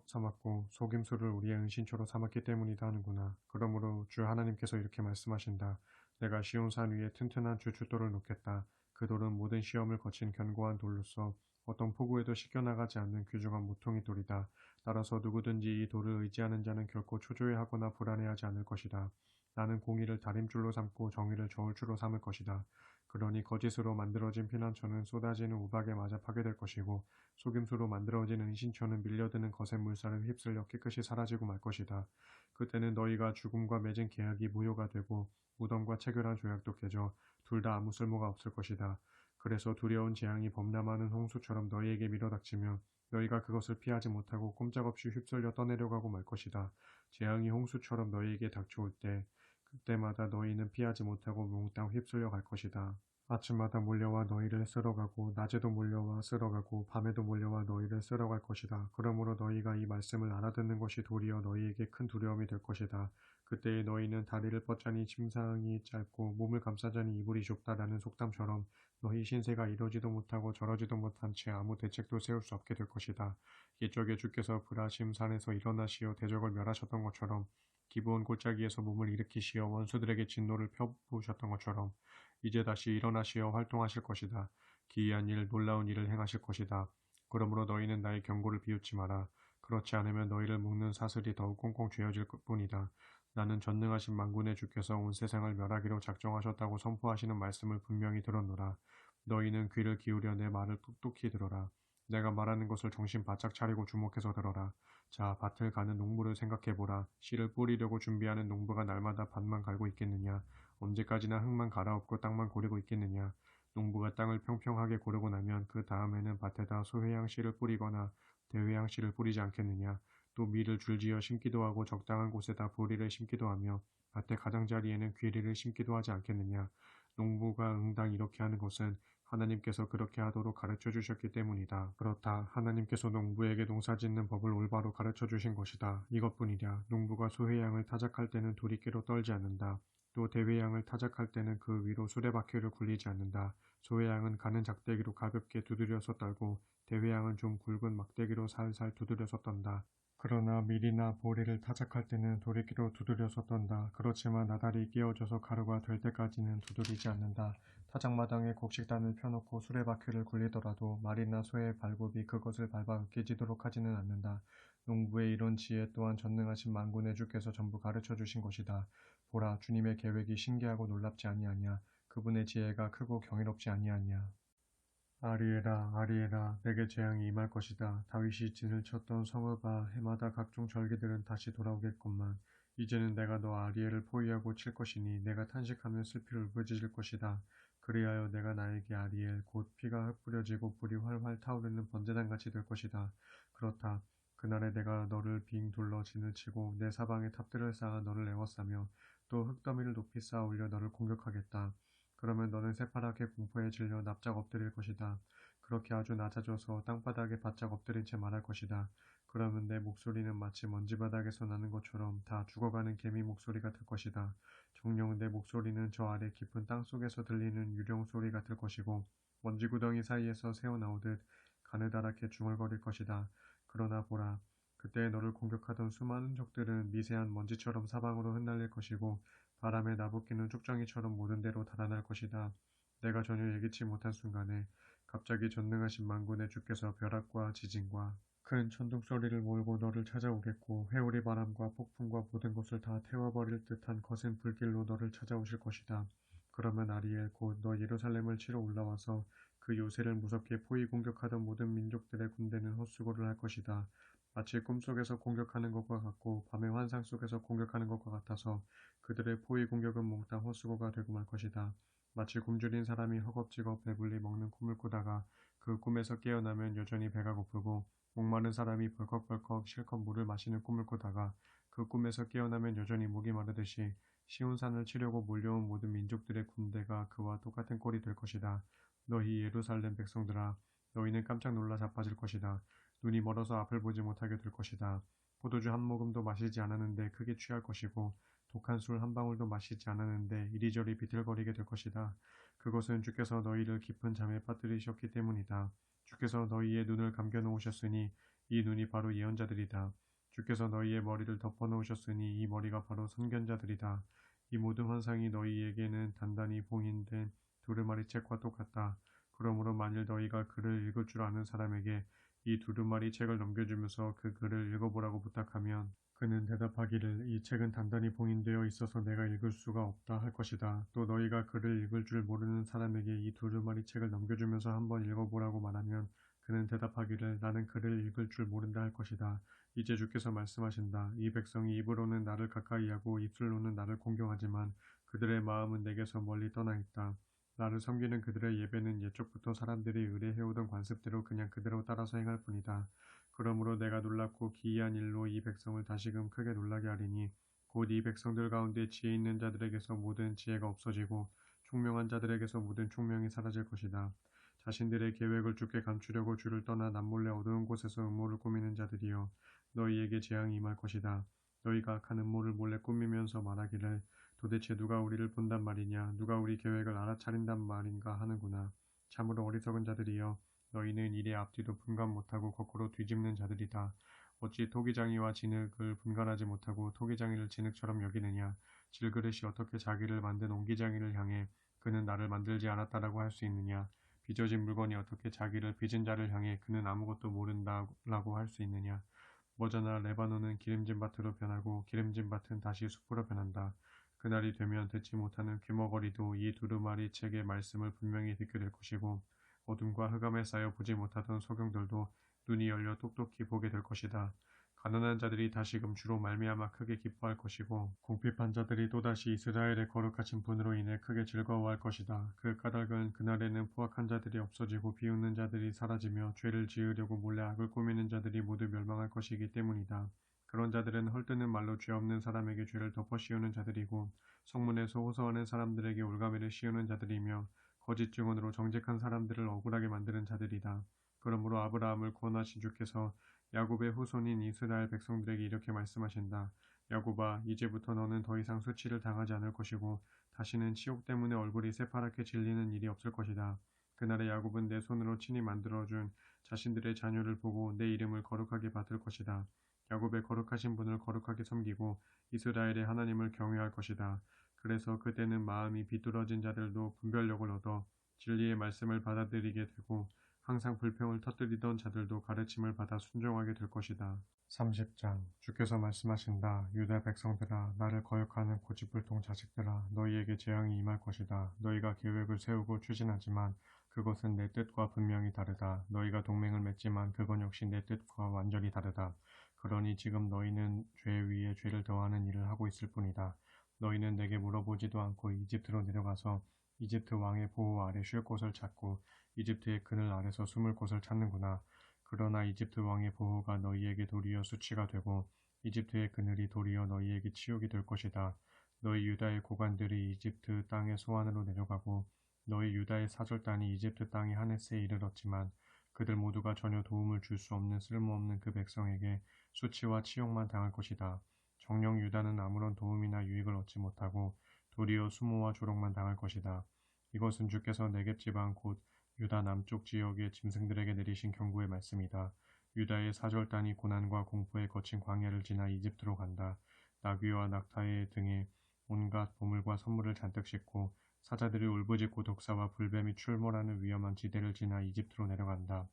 삼았고 속임수를 우리의 은신처로 삼았기 때문이다 하는구나. 그러므로 주 하나님께서 이렇게 말씀하신다. 내가 시온 산 위에 튼튼한 주춧돌을 놓겠다. 그 돌은 모든 시험을 거친 견고한 돌로서 어떤 폭우에도 씻겨나가지 않는 귀중한 모퉁이 돌이다. 따라서 누구든지 이 돌을 의지하는 자는 결코 초조해하거나 불안해하지 않을 것이다. 나는 공의를 다림줄로 삼고 정의를 저울추로 삼을 것이다. 그러니 거짓으로 만들어진 피난처는 쏟아지는 우박에 맞아 파괴될 것이고 속임수로 만들어진 은신처는 밀려드는 거센 물살에 휩쓸려 깨끗이 사라지고 말 것이다. 그때는 너희가 죽음과 맺은 계약이 무효가 되고 무덤과 체결한 조약도 깨져 둘 다 아무 쓸모가 없을 것이다. 그래서 두려운 재앙이 범람하는 홍수처럼 너희에게 밀어닥치며 너희가 그것을 피하지 못하고 꼼짝없이 휩쓸려 떠내려가고 말 것이다. 재앙이 홍수처럼 너희에게 닥쳐올 때 그때마다 너희는 피하지 못하고 몽땅 휩쓸려 갈 것이다. 아침마다 몰려와 너희를 쓸어가고 낮에도 몰려와 쓸어가고 밤에도 몰려와 너희를 쓸어갈 것이다. 그러므로 너희가 이 말씀을 알아듣는 것이 도리어 너희에게 큰 두려움이 될 것이다. 그때에 너희는 다리를 뻗자니 침상이 짧고 몸을 감싸자니 이불이 좁다라는 속담처럼 너희 신세가 이러지도 못하고 저러지도 못한 채 아무 대책도 세울 수 없게 될 것이다. 옛적에 주께서 브라심 산에서 일어나시어 대적을 멸하셨던 것처럼 기브온 골짜기에서 몸을 일으키시어 원수들에게 진노를 펴부으셨던 것처럼 이제 다시 일어나시어 활동하실 것이다. 기이한 일, 놀라운 일을 행하실 것이다. 그러므로 너희는 나의 경고를 비웃지 마라. 그렇지 않으면 너희를 묶는 사슬이 더욱 꽁꽁 죄어질 뿐이다. 나는 전능하신 만군의 주께서 온 세상을 멸하기로 작정하셨다고 선포하시는 말씀을 분명히 들었노라. 너희는 귀를 기울여 내 말을 똑똑히 들어라. 내가 말하는 것을 정신 바짝 차리고 주목해서 들어라. 자, 밭을 가는 농부를 생각해보라. 씨를 뿌리려고 준비하는 농부가 날마다 밭만 갈고 있겠느냐? 언제까지나 흙만 갈아엎고 땅만 고르고 있겠느냐? 농부가 땅을 평평하게 고르고 나면 그 다음에는 밭에다 소회양 씨를 뿌리거나 대회양 씨를 뿌리지 않겠느냐? 또 밀을 줄지어 심기도 하고 적당한 곳에다 보리를 심기도 하며 밭의 가장자리에는 귀리를 심기도 하지 않겠느냐? 농부가 응당 이렇게 하는 것은 하나님께서 그렇게 하도록 가르쳐 주셨기 때문이다. 그렇다. 하나님께서 농부에게 농사짓는 법을 올바로 가르쳐 주신 것이다. 이것뿐이랴. 농부가 소회양을 타작할 때는 도리깨로 떨지 않는다. 또 대회양을 타작할 때는 그 위로 수레바퀴를 굴리지 않는다. 소회양은 가는 작대기로 가볍게 두드려서 떨고 대회양은 좀 굵은 막대기로 살살 두드려서 떤다. 그러나 밀이나 보리를 타작할 때는 도리끼로 두드려서 떤다. 그렇지만 나달이 끼워져서 가루가 될 때까지는 두드리지 않는다. 타작마당에 곡식단을 펴놓고 수레바퀴를 굴리더라도 말이나 소의 발굽이 그것을 밟아 으깨지도록 하지는 않는다. 농부의 이런 지혜 또한 전능하신 만군의 주께서 전부 가르쳐 주신 것이다. 보라, 주님의 계획이 신기하고 놀랍지 아니하냐. 그분의 지혜가 크고 경이롭지 아니하냐. 아리에라 아리에라 내게 재앙이 임할 것이다. 다윗이 진을 쳤던 성읍아 해마다 각종 절기들은 다시 돌아오겠건만 이제는 내가 너 아리엘을 포위하고 칠 것이니 내가 탄식하면 슬피로 울부짖을 것이다. 그리하여 내가 나에게 아리엘 곧 피가 흩뿌려지고 불이 활활 타오르는 번제단같이 될 것이다. 그렇다. 그날에 내가 너를 빙 둘러 진을 치고 내 사방에 탑들을 쌓아 너를 에워싸며 또 흙더미를 높이 쌓아 올려 너를 공격하겠다. 그러면 너는 새파랗게 공포에 질려 납작 엎드릴 것이다. 그렇게 아주 낮아져서 땅바닥에 바짝 엎드린 채 말할 것이다. 그러면 내 목소리는 마치 먼지바닥에서 나는 것처럼 다 죽어가는 개미 목소리가 될 것이다. 정녕 내 목소리는 저 아래 깊은 땅속에서 들리는 유령 소리 같을 것이고 먼지구덩이 사이에서 새어나오듯 가느다랗게 중얼거릴 것이다. 그러나 보라, 그때 너를 공격하던 수많은 적들은 미세한 먼지처럼 사방으로 흩날릴 것이고 바람에 나부끼는 쭉정이처럼 모든 데로 달아날 것이다. 내가 전혀 예기치 못한 순간에 갑자기 전능하신 만군의 주께서 벼락과 지진과 큰 천둥 소리를 몰고 너를 찾아오겠고 회오리 바람과 폭풍과 모든 것을 다 태워버릴 듯한 거센 불길로 너를 찾아오실 것이다. 그러면 아리엘 곧 너 예루살렘을 치러 올라와서 그 요새를 무섭게 포위 공격하던 모든 민족들의 군대는 헛수고를 할 것이다. 마치 꿈속에서 공격하는 것과 같고 밤의 환상 속에서 공격하는 것과 같아서 그들의 포위 공격은 몽땅 헛수고가 되고 말 것이다. 마치 굶주린 사람이 허겁지겁 배불리 먹는 꿈을 꾸다가 그 꿈에서 깨어나면 여전히 배가 고프고 목마른 사람이 벌컥벌컥 실컷 물을 마시는 꿈을 꾸다가 그 꿈에서 깨어나면 여전히 목이 마르듯이 시온산을 치려고 몰려온 모든 민족들의 군대가 그와 똑같은 꼴이 될 것이다. 너희 예루살렘 백성들아, 너희는 깜짝 놀라 자빠질 것이다. 눈이 멀어서 앞을 보지 못하게 될 것이다. 포도주 한 모금도 마시지 않았는데 크게 취할 것이고 독한 술 한 방울도 마시지 않았는데 이리저리 비틀거리게 될 것이다. 그것은 주께서 너희를 깊은 잠에 빠뜨리셨기 때문이다. 주께서 너희의 눈을 감겨 놓으셨으니 이 눈이 바로 예언자들이다. 주께서 너희의 머리를 덮어 놓으셨으니 이 머리가 바로 선견자들이다. 이 모든 환상이 너희에게는 단단히 봉인된 두루마리 책과 똑같다. 그러므로 만일 너희가 글을 읽을 줄 아는 사람에게 이 두루마리 책을 넘겨주면서 그 글을 읽어보라고 부탁하면 그는 대답하기를 이 책은 단단히 봉인되어 있어서 내가 읽을 수가 없다 할 것이다. 또 너희가 글을 읽을 줄 모르는 사람에게 이 두루마리 책을 넘겨주면서 한번 읽어보라고 말하면 그는 대답하기를 나는 글을 읽을 줄 모른다 할 것이다. 이제 주께서 말씀하신다. 이 백성이 입으로는 나를 가까이하고 입술로는 나를 공경하지만 그들의 마음은 내게서 멀리 떠나 있다. 나를 섬기는 그들의 예배는 옛적부터 사람들이 의뢰해오던 관습대로 그냥 그대로 따라서 행할 뿐이다. 그러므로 내가 놀랍고 기이한 일로 이 백성을 다시금 크게 놀라게 하리니 곧 이 백성들 가운데 지혜 있는 자들에게서 모든 지혜가 없어지고 총명한 자들에게서 모든 총명이 사라질 것이다. 자신들의 계획을 주께 감추려고 주를 떠나 남몰래 어두운 곳에서 음모를 꾸미는 자들이여 너희에게 재앙이 임할 것이다. 너희가 악한 음모를 몰래 꾸미면서 말하기를 도대체 누가 우리를 본단 말이냐 누가 우리 계획을 알아차린단 말인가 하는구나. 참으로 어리석은 자들이여 너희는 일의 앞뒤도 분간 못하고 거꾸로 뒤집는 자들이다. 어찌 토기장이와 진흙을 분간하지 못하고 토기장이를 진흙처럼 여기느냐. 질그릇이 어떻게 자기를 만든 옹기장이를 향해 그는 나를 만들지 않았다라고 할 수 있느냐. 빚어진 물건이 어떻게 자기를 빚은 자를 향해 그는 아무것도 모른다라고 할 수 있느냐. 머저나 레바논은 기름진 밭으로 변하고 기름진 밭은 다시 숲으로 변한다. 그날이 되면 듣지 못하는 귀머거리도 이 두루마리 책의 말씀을 분명히 듣게 될 것이고 어둠과 흑암에 쌓여 보지 못하던 소경들도 눈이 열려 똑똑히 보게 될 것이다. 가난한 자들이 다시금 주로 말미암아 크게 기뻐할 것이고 궁핍한 자들이 또다시 이스라엘의 거룩하신 분으로 인해 크게 즐거워할 것이다. 그 까닭은 그날에는 포악한 자들이 없어지고 비웃는 자들이 사라지며 죄를 지으려고 몰래 악을 꾸미는 자들이 모두 멸망할 것이기 때문이다. 그런 자들은 헐뜯는 말로 죄 없는 사람에게 죄를 덮어 씌우는 자들이고 성문에서 호소하는 사람들에게 올가미를 씌우는 자들이며 거짓 증언으로 정직한 사람들을 억울하게 만드는 자들이다. 그러므로 아브라함을 구원하신 주께서 야곱의 후손인 이스라엘 백성들에게 이렇게 말씀하신다. 야곱아, 이제부터 너는 더 이상 수치를 당하지 않을 것이고 다시는 치욕 때문에 얼굴이 새파랗게 질리는 일이 없을 것이다. 그날에 야곱은 내 손으로 친히 만들어준 자신들의 자녀를 보고 내 이름을 거룩하게 받을 것이다. 야곱의 거룩하신 분을 거룩하게 섬기고 이스라엘의 하나님을 경외할 것이다. 그래서 그때는 마음이 비뚤어진 자들도 분별력을 얻어 진리의 말씀을 받아들이게 되고 항상 불평을 터뜨리던 자들도 가르침을 받아 순종하게 될 것이다. 30장 주께서 말씀하신다. 유다 백성들아 나를 거역하는 고집불통 자식들아 너희에게 재앙이 임할 것이다. 너희가 계획을 세우고 추진하지만 그것은 내 뜻과 분명히 다르다. 너희가 동맹을 맺지만 그건 역시 내 뜻과 완전히 다르다. 그러니 지금 너희는 죄 위에 죄를 더하는 일을 하고 있을 뿐이다. 너희는 내게 물어보지도 않고 이집트로 내려가서 이집트 왕의 보호 아래 쉴 곳을 찾고 이집트의 그늘 아래서 숨을 곳을 찾는구나. 그러나 이집트 왕의 보호가 너희에게 도리어 수치가 되고 이집트의 그늘이 도리어 너희에게 치욕이 될 것이다. 너희 유다의 고관들이 이집트 땅의 소환으로 내려가고 너희 유다의 사절단이 이집트 땅의 하네스에 이르렀지만 그들 모두가 전혀 도움을 줄 수 없는 쓸모없는 그 백성에게 수치와 치욕만 당할 것이다. 정령 유다는 아무런 도움이나 유익을 얻지 못하고 도리어 수모와 조롱만 당할 것이다. 이것은 주께서 네겝 지방 곧 유다 남쪽 지역의 짐승들에게 내리신 경고의 말씀이다. 유다의 사절단이 고난과 공포에 거친 광야를 지나 이집트로 간다. 나귀와 낙타의 등에 온갖 보물과 선물을 잔뜩 싣고 사자들이 울부짖고 독사와 불뱀이 출몰하는 위험한 지대를 지나 이집트로 내려간다.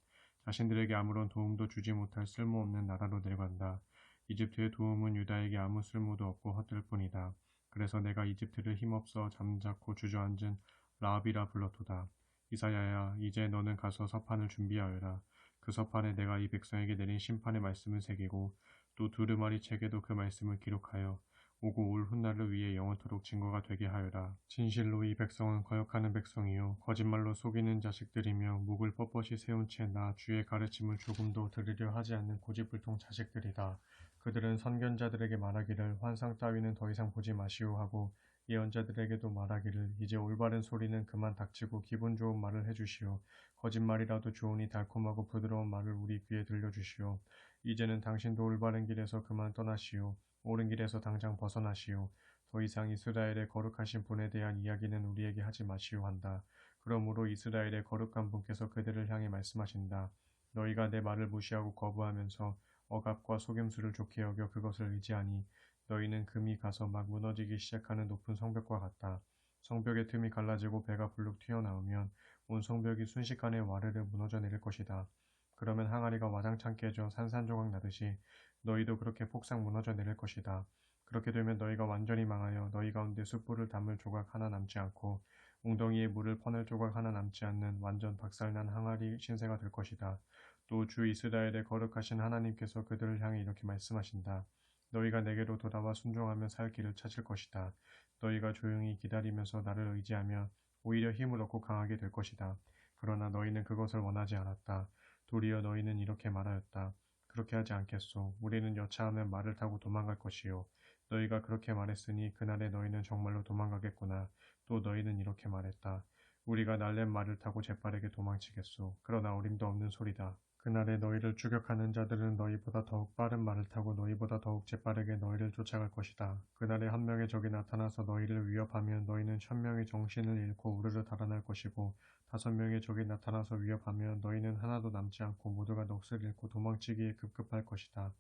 자신들에게 아무런 도움도 주지 못할 쓸모없는 나라로 내려간다. 이집트의 도움은 유다에게 아무 쓸모도 없고 헛될 뿐이다. 그래서 내가 이집트를 힘없어 잠자코 주저앉은 라합이라 불렀도다. 이사야야, 이제 너는 가서 서판을 준비하여라. 그 서판에 내가 이 백성에게 내린 심판의 말씀을 새기고 또 두루마리 책에도 그 말씀을 기록하여 오고 올 훗날을 위해 영원토록 증거가 되게 하여라. 진실로 이 백성은 거역하는 백성이요 거짓말로 속이는 자식들이며 목을 뻣뻣이 세운 채 나 주의 가르침을 조금도 들으려 하지 않는 고집불통 자식들이다. 그들은 선견자들에게 말하기를 환상 따위는 더 이상 보지 마시오 하고 예언자들에게도 말하기를 이제 올바른 소리는 그만 닥치고 기분 좋은 말을 해주시오. 거짓말이라도 좋으니 달콤하고 부드러운 말을 우리 귀에 들려주시오. 이제는 당신도 올바른 길에서 그만 떠나시오. 옳은 길에서 당장 벗어나시오. 더 이상 이스라엘의 거룩하신 분에 대한 이야기는 우리에게 하지 마시오 한다. 그러므로 이스라엘의 거룩한 분께서 그들을 향해 말씀하신다. 너희가 내 말을 무시하고 거부하면서 억압과 속임수를 좋게 여겨 그것을 의지하니 너희는 금이 가서 막 무너지기 시작하는 높은 성벽과 같다. 성벽의 틈이 갈라지고 배가 불룩 튀어나오면 온 성벽이 순식간에 와르르 무너져 내릴 것이다. 그러면 항아리가 와장창 깨져 산산조각 나듯이 너희도 그렇게 폭삭 무너져 내릴 것이다. 그렇게 되면 너희가 완전히 망하여 너희 가운데 숯불을 담을 조각 하나 남지 않고 웅덩이에 물을 퍼낼 조각 하나 남지 않는 완전 박살난 항아리 신세가 될 것이다. 또 주 이스라엘의 거룩하신 하나님께서 그들을 향해 이렇게 말씀하신다. 너희가 내게로 돌아와 순종하며 살 길을 찾을 것이다. 너희가 조용히 기다리면서 나를 의지하며 오히려 힘을 얻고 강하게 될 것이다. 그러나 너희는 그것을 원하지 않았다. 도리어 너희는 이렇게 말하였다. 그렇게 하지 않겠소. 우리는 여차하면 말을 타고 도망갈 것이요. 너희가 그렇게 말했으니 그날에 너희는 정말로 도망가겠구나. 또 너희는 이렇게 말했다. 우리가 날랜 말을 타고 재빠르게 도망치겠소. 그러나 어림도 없는 소리다. 그날에 너희를 추격하는 자들은 너희보다 더욱 빠른 말을 타고 너희보다 더욱 재빠르게 너희를 쫓아갈 것이다. 그날에 한 명의 적이 나타나서 너희를 위협하면 너희는 1000명의 정신을 잃고 우르르 달아날 것이고 5명의 적이 나타나서 위협하면 너희는 하나도 남지 않고 모두가 넋을 잃고 도망치기에 급급할 것이다.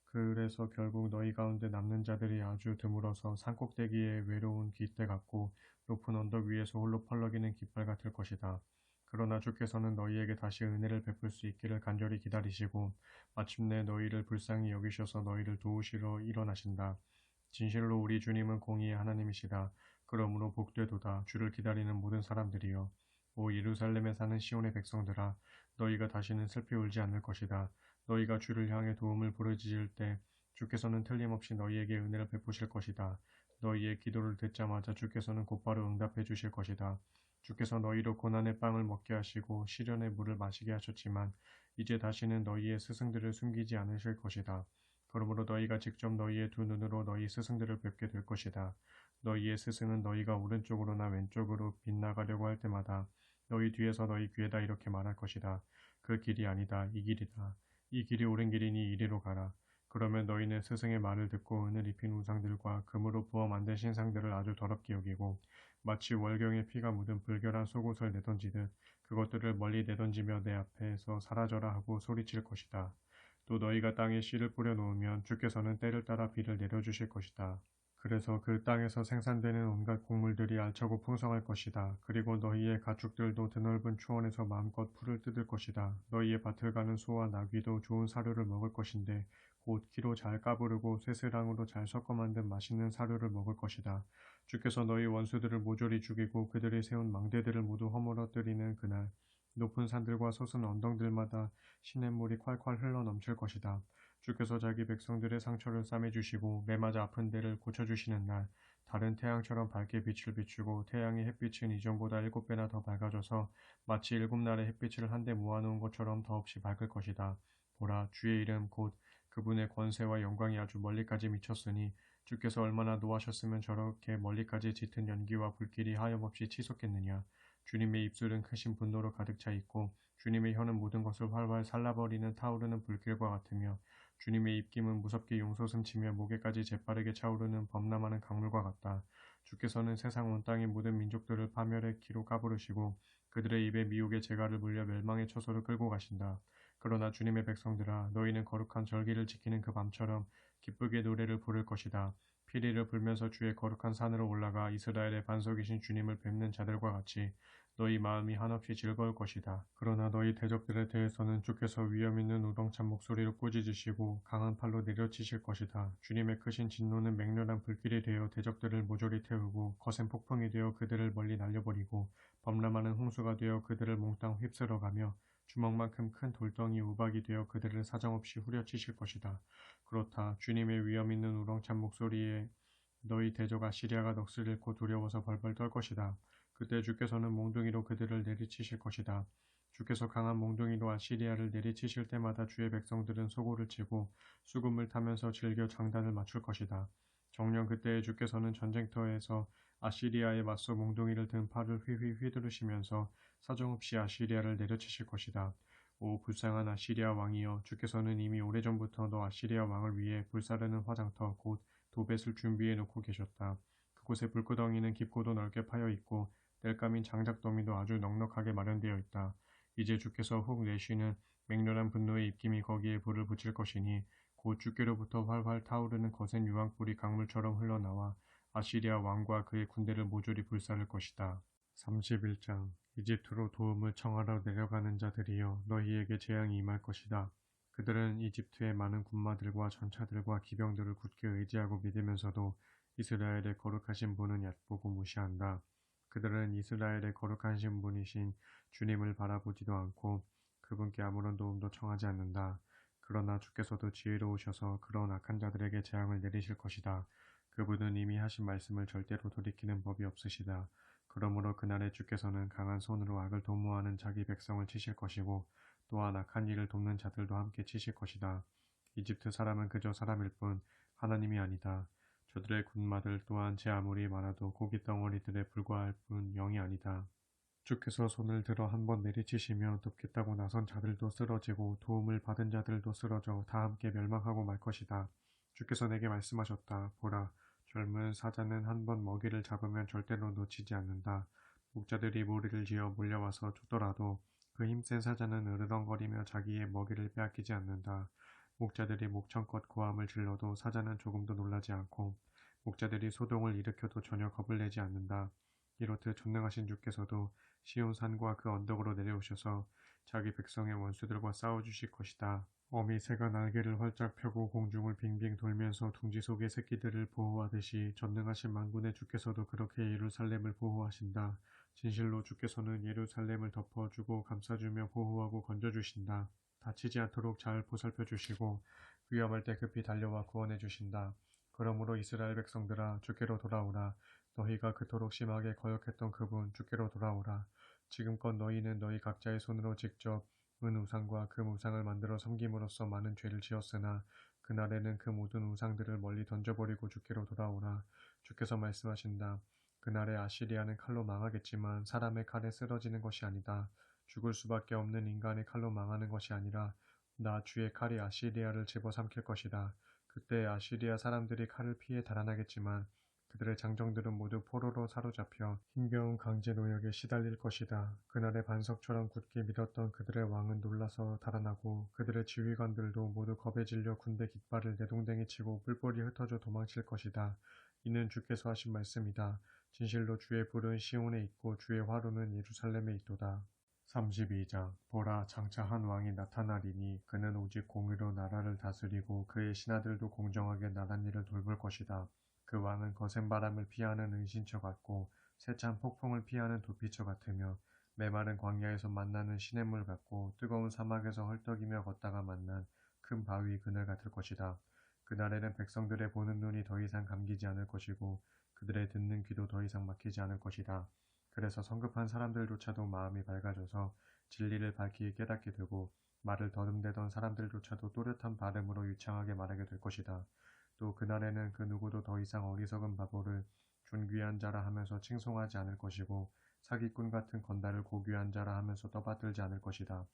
그래서 결국 너희 가운데 남는 자들이 아주 드물어서 산꼭대기에 외로운 깃대 같고 높은 언덕 위에서 홀로 펄럭이는 깃발 같을 것이다. 그러나 주께서는 너희에게 다시 은혜를 베풀 수 있기를 간절히 기다리시고 마침내 너희를 불쌍히 여기셔서 너희를 도우시러 일어나신다. 진실로 우리 주님은 공의의 하나님이시다. 그러므로 복되도다. 주를 기다리는 모든 사람들이여. 오 예루살렘에 사는 시온의 백성들아 너희가 다시는 슬피 울지 않을 것이다. 너희가 주를 향해 도움을 부르짖을 때 주께서는 틀림없이 너희에게 은혜를 베푸실 것이다. 너희의 기도를 듣자마자 주께서는 곧바로 응답해 주실 것이다. 주께서 너희로 고난의 빵을 먹게 하시고 시련의 물을 마시게 하셨지만 이제 다시는 너희의 스승들을 숨기지 않으실 것이다. 그러므로 너희가 직접 너희의 두 눈으로 너희 스승들을 뵙게 될 것이다. 너희의 스승은 너희가 오른쪽으로나 왼쪽으로 빗나가려고 할 때마다 너희 뒤에서 너희 귀에다 이렇게 말할 것이다. 그 길이 아니다. 이 길이다. 이 길이 옳은 길이니 이리로 가라. 그러면 너희는 스승의 말을 듣고 은을 입힌 우상들과 금으로 부어 만든 신상들을 아주 더럽게 여기고 마치 월경에 피가 묻은 불결한 속옷을 내던지듯 그것들을 멀리 내던지며 내 앞에서 사라져라 하고 소리칠 것이다. 또 너희가 땅에 씨를 뿌려 놓으면 주께서는 때를 따라 비를 내려주실 것이다. 그래서 그 땅에서 생산되는 온갖 곡물들이 알차고 풍성할 것이다. 그리고 너희의 가축들도 드넓은 초원에서 마음껏 풀을 뜯을 것이다. 너희의 밭을 가는 소와 나귀도 좋은 사료를 먹을 것인데 곧 키로 잘 까부르고 쇠스랑으로 잘 섞어 만든 맛있는 사료를 먹을 것이다. 주께서 너희 원수들을 모조리 죽이고 그들이 세운 망대들을 모두 허물어뜨리는 그날 높은 산들과 솟은 언덕들마다 시냇물이 콸콸 흘러 넘칠 것이다. 주께서 자기 백성들의 상처를 싸매주시고 매맞아 아픈 데를 고쳐주시는 날 달은 태양처럼 밝게 빛을 비추고 태양의 햇빛은 이전보다 7배나 더 밝아져서 마치 7날의 햇빛을 한데 모아놓은 것처럼 더없이 밝을 것이다. 보라 주의 이름 곧 그분의 권세와 영광이 아주 멀리까지 미쳤으니 주께서 얼마나 노하셨으면 저렇게 멀리까지 짙은 연기와 불길이 하염없이 치솟겠느냐. 주님의 입술은 크신 분노로 가득 차 있고 주님의 혀는 모든 것을 활활 살라버리는 타오르는 불길과 같으며 주님의 입김은 무섭게 용솟음치며 목에까지 재빠르게 차오르는 범람하는 강물과 같다. 주께서는 세상 온 땅의 모든 민족들을 파멸의 키로 까부르시고 그들의 입에 미혹의 재갈을 물려 멸망의 처소로 끌고 가신다. 그러나 주님의 백성들아 너희는 거룩한 절기를 지키는 그 밤처럼 기쁘게 노래를 부를 것이다. 피리를 불면서 주의 거룩한 산으로 올라가 이스라엘의 반석이신 주님을 뵙는 자들과 같이 너희 마음이 한없이 즐거울 것이다. 그러나 너희 대적들에 대해서는 주께서 위험 있는 우렁찬 목소리로 꾸짖으시고 강한 팔로 내려치실 것이다. 주님의 크신 진노는 맹렬한 불길이 되어 대적들을 모조리 태우고 거센 폭풍이 되어 그들을 멀리 날려버리고 범람하는 홍수가 되어 그들을 몽땅 휩쓸어가며 주먹만큼 큰 돌덩이 우박이 되어 그들을 사정없이 후려치실 것이다. 그렇다. 주님의 위험 있는 우렁찬 목소리에 너희 대적 아시리아가 넋을 잃고 두려워서 벌벌 떨 것이다. 그때 주께서는 몽둥이로 그들을 내리치실 것이다. 주께서 강한 몽둥이로 아시리아를 내리치실 때마다 주의 백성들은 소고를 치고 수금을 타면서 즐겨 장단을 맞출 것이다. 정녕 그때에 주께서는 전쟁터에서 아시리아에 맞서 몽둥이를 든 팔을 휘휘 휘두르시면서 사정없이 아시리아를 내려치실 것이다. 오 불쌍한 아시리아 왕이여, 주께서는 이미 오래전부터 너 아시리아 왕을 위해 불사르는 화장터 곧 도벳을 준비해 놓고 계셨다. 그곳의 불구덩이는 깊고도 넓게 파여 있고 땔감인 장작더미도 아주 넉넉하게 마련되어 있다. 이제 주께서 훅 내쉬는 맹렬한 분노의 입김이 거기에 불을 붙일 것이니 곧 주께로부터 활활 타오르는 거센 유황불이 강물처럼 흘러나와 아시리아 왕과 그의 군대를 모조리 불사를 것이다. 31장 이집트로 도움을 청하러 내려가는 자들이여, 너희에게 재앙이 임할 것이다. 그들은 이집트의 많은 군마들과 전차들과 기병들을 굳게 의지하고 믿으면서도 이스라엘의 거룩하신 분은 얕보고 무시한다. 그들은 이스라엘의 거룩하신 분이신 주님을 바라보지도 않고 그분께 아무런 도움도 청하지 않는다. 그러나 주께서도 지혜로우셔서 그런 악한 자들에게 재앙을 내리실 것이다. 그분은 이미 하신 말씀을 절대로 돌이키는 법이 없으시다. 그러므로 그날에 주께서는 강한 손으로 악을 도모하는 자기 백성을 치실 것이고 또한 악한 일을 돕는 자들도 함께 치실 것이다. 이집트 사람은 그저 사람일 뿐 하나님이 아니다. 저들의 군마들 또한 제 아무리 많아도 고기 덩어리들에 불과할 뿐 영이 아니다. 주께서 손을 들어 한번 내리치시며 돕겠다고 나선 자들도 쓰러지고 도움을 받은 자들도 쓰러져 다 함께 멸망하고 말 것이다. 주께서 내게 말씀하셨다. 보라, 젊은 사자는 한번 먹이를 잡으면 절대로 놓치지 않는다. 목자들이 무리를 지어 몰려와서 쫓더라도 그 힘센 사자는 으르렁거리며 자기의 먹이를 빼앗기지 않는다. 목자들이 목청껏 고함을 질러도 사자는 조금도 놀라지 않고 목자들이 소동을 일으켜도 전혀 겁을 내지 않는다. 이렇듯 전능하신 주께서도 시온 산과 그 언덕으로 내려오셔서 자기 백성의 원수들과 싸워주실 것이다. 어미 새가 날개를 활짝 펴고 공중을 빙빙 돌면서 둥지 속의 새끼들을 보호하듯이 전능하신 만군의 주께서도 그렇게 예루살렘을 보호하신다. 진실로 주께서는 예루살렘을 덮어주고 감싸주며 보호하고 건져주신다. 다치지 않도록 잘 보살펴주시고 위험할 때 급히 달려와 구원해주신다. 그러므로 이스라엘 백성들아, 주께로 돌아오라. 너희가 그토록 심하게 거역했던 그분 주께로 돌아오라. 지금껏 너희는 너희 각자의 손으로 직접 은 우상과 금 우상을 만들어 섬김으로써 많은 죄를 지었으나 그날에는 그 모든 우상들을 멀리 던져버리고 주께로 돌아오라. 주께서 말씀하신다. 그날에 아시리아는 칼로 망하겠지만 사람의 칼에 쓰러지는 것이 아니다. 죽을 수밖에 없는 인간의 칼로 망하는 것이 아니라 나 주의 칼이 아시리아를 집어삼킬 것이다. 그때 아시리아 사람들이 칼을 피해 달아나겠지만 그들의 장정들은 모두 포로로 사로잡혀 힘겨운 강제 노역에 시달릴 것이다. 그날의 반석처럼 굳게 밀었던 그들의 왕은 놀라서 달아나고 그들의 지휘관들도 모두 겁에 질려 군대 깃발을 내동댕이 치고 뿔뿔이 흩어져 도망칠 것이다. 이는 주께서 하신 말씀이다. 진실로 주의 불은 시온에 있고 주의 화로는 예루살렘에 있도다. 32장 보라, 장차 한 왕이 나타나리니 그는 오직 공의로 나라를 다스리고 그의 신하들도 공정하게 나란 일을 돌볼 것이다. 그 왕은 거센 바람을 피하는 은신처 같고 세찬 폭풍을 피하는 도피처 같으며 메마른 광야에서 만나는 시냇물 같고 뜨거운 사막에서 헐떡이며 걷다가 만난 큰 바위 그늘 같을 것이다. 그날에는 백성들의 보는 눈이 더 이상 감기지 않을 것이고 그들의 듣는 귀도 더 이상 막히지 않을 것이다. 그래서 성급한 사람들조차도 마음이 밝아져서 진리를 밝히 깨닫게 되고 말을 더듬대던 사람들조차도 또렷한 발음으로 유창하게 말하게 될 것이다. 또 그날에는 그 누구도 더 이상 어리석은 바보를 존귀한 자라 하면서 칭송하지 않을 것이고 사기꾼 같은 건달을 고귀한 자라 하면서 떠받들지 않을 것이다.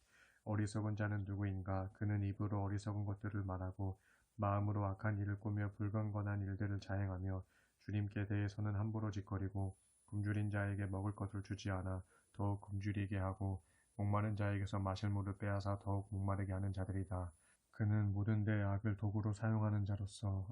어리석은 자는 누구인가? 그는 입으로 어리석은 것들을 말하고 마음으로 악한 일을 꾸며 불건건한 일들을 자행하며 주님께 대해서는 함부로 짓거리고 굶주린 자에게 먹을 것을 주지 않아 더욱 굶주리게 하고 목마른 자에게서 마실 물을 빼앗아 더욱 목마르게 하는 자들이다. 그는 모든 데 악을 도구로 사용하는 자로서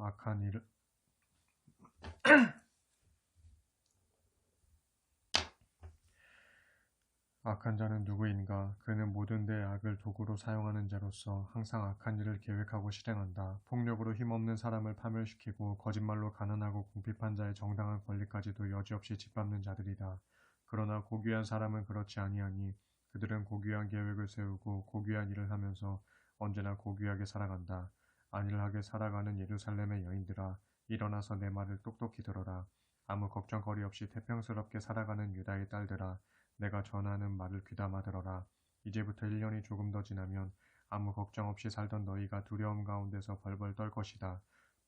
악한 자는 누구인가? 그는 모든 데 악을 도구로 사용하는 자로서 항상 악한 일을 계획하고 실행한다. 폭력으로 힘없는 사람을 파멸시키고 거짓말로 가난하고 궁핍한 자의 정당한 권리까지도 여지없이 짓밟는 자들이다. 그러나 고귀한 사람은 그렇지 아니하니 그들은 고귀한 계획을 세우고 고귀한 일을 하면서 언제나 고귀하게 살아간다. 안일하게 살아가는 예루살렘의 여인들아, 일어나서 내 말을 똑똑히 들어라. 아무 걱정거리 없이 태평스럽게 살아가는 유다의 딸들아, 내가 전하는 말을 귀담아 들어라. 이제부터 1년이 조금 더 지나면 아무 걱정 없이 살던 너희가 두려움 가운데서 벌벌 떨 것이다.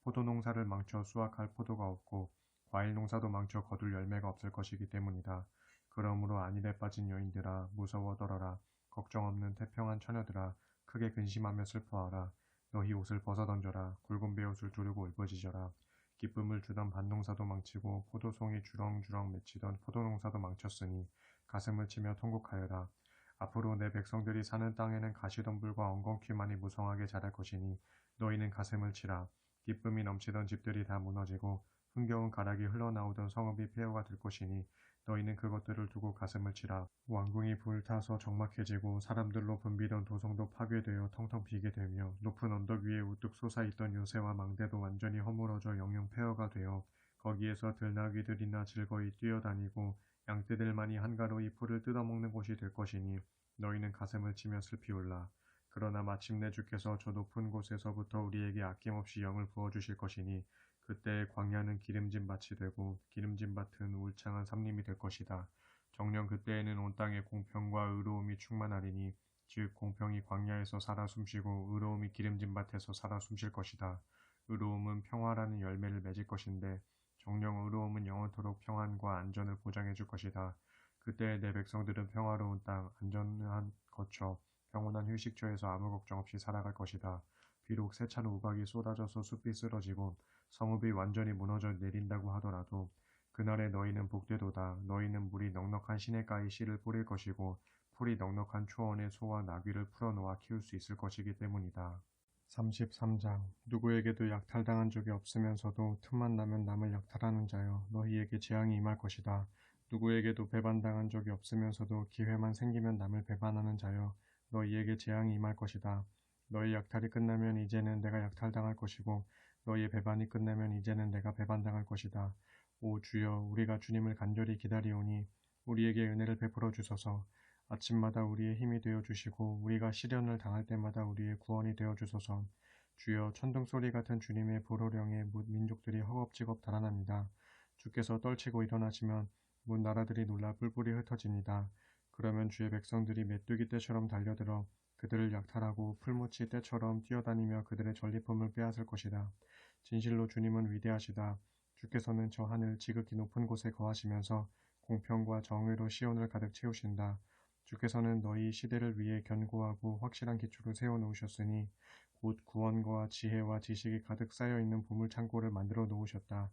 포도 농사를 망쳐 수확할 포도가 없고 과일 농사도 망쳐 거둘 열매가 없을 것이기 때문이다. 그러므로 안일에 빠진 여인들아, 무서워 떨어라. 걱정 없는 태평한 처녀들아, 크게 근심하며 슬퍼하라. 너희 옷을 벗어던져라. 굵은 베옷을 두르고 울부짖어라. 기쁨을 주던 밭농사도 망치고 포도송이 주렁주렁 맺히던 포도농사도 망쳤으니 가슴을 치며 통곡하여라. 앞으로 내 백성들이 사는 땅에는 가시덤불과 엉겅퀴만이 무성하게 자랄 것이니 너희는 가슴을 치라. 기쁨이 넘치던 집들이 다 무너지고 흥겨운 가락이 흘러나오던 성읍이 폐허가 될 것이니 너희는 그것들을 두고 가슴을 치라. 왕궁이 불타서 적막해지고 사람들로 붐비던 도성도 파괴되어 텅텅 비게 되며 높은 언덕 위에 우뚝 솟아있던 요새와 망대도 완전히 허물어져 영영 폐허가 되어 거기에서 들나귀들이나 즐거이 뛰어다니고 양떼들만이 한가로이 풀을 뜯어먹는 곳이 될 것이니 너희는 가슴을 치며 슬피 울라. 그러나 마침내 주께서 저 높은 곳에서부터 우리에게 아낌없이 영을 부어주실 것이니 그때 광야는 기름진 밭이 되고 기름진 밭은 울창한 삼림이 될 것이다. 정녕 그때에는 온 땅에 공평과 의로움이 충만하리니 즉 공평이 광야에서 살아 숨쉬고 의로움이 기름진 밭에서 살아 숨쉴 것이다. 의로움은 평화라는 열매를 맺을 것인데 정녕 의로움은 영원토록 평안과 안전을 보장해 줄 것이다. 그때 내 백성들은 평화로운 땅, 안전한 거처, 평온한 휴식처에서 아무 걱정 없이 살아갈 것이다. 비록 세찬 우박이 쏟아져서 숲이 쓰러지고 성읍이 완전히 무너져 내린다고 하더라도 그날에 너희는 복되도다. 너희는 물이 넉넉한 시냇가에 씨를 뿌릴 것이고 풀이 넉넉한 초원에 소와 나귀를 풀어놓아 키울 수 있을 것이기 때문이다. 33장 누구에게도 약탈당한 적이 없으면서도 틈만 나면 남을 약탈하는 자여, 너희에게 재앙이 임할 것이다. 누구에게도 배반당한 적이 없으면서도 기회만 생기면 남을 배반하는 자여, 너희에게 재앙이 임할 것이다. 너희 약탈이 끝나면 이제는 내가 약탈당할 것이고 너희의 배반이 끝나면 이제는 내가 배반당할 것이다. 오 주여, 우리가 주님을 간절히 기다리오니 우리에게 은혜를 베풀어 주소서. 아침마다 우리의 힘이 되어 주시고 우리가 시련을 당할 때마다 우리의 구원이 되어 주소서. 주여, 천둥 소리 같은 주님의 보로령에 뭇 민족들이 허겁지겁 달아납니다. 주께서 떨치고 일어나시면 뭇 나라들이 놀라 뿔뿔이 흩어집니다. 그러면 주의 백성들이 메뚜기 떼처럼 달려들어 그들을 약탈하고 풀무치 떼처럼 뛰어다니며 그들의 전리품을 빼앗을 것이다. 진실로 주님은 위대하시다. 주께서는 저 하늘 지극히 높은 곳에 거하시면서 공평과 정의로 시온을 가득 채우신다. 주께서는 너희 시대를 위해 견고하고 확실한 기초를 세워놓으셨으니 곧 구원과 지혜와 지식이 가득 쌓여있는 보물창고를 만들어 놓으셨다.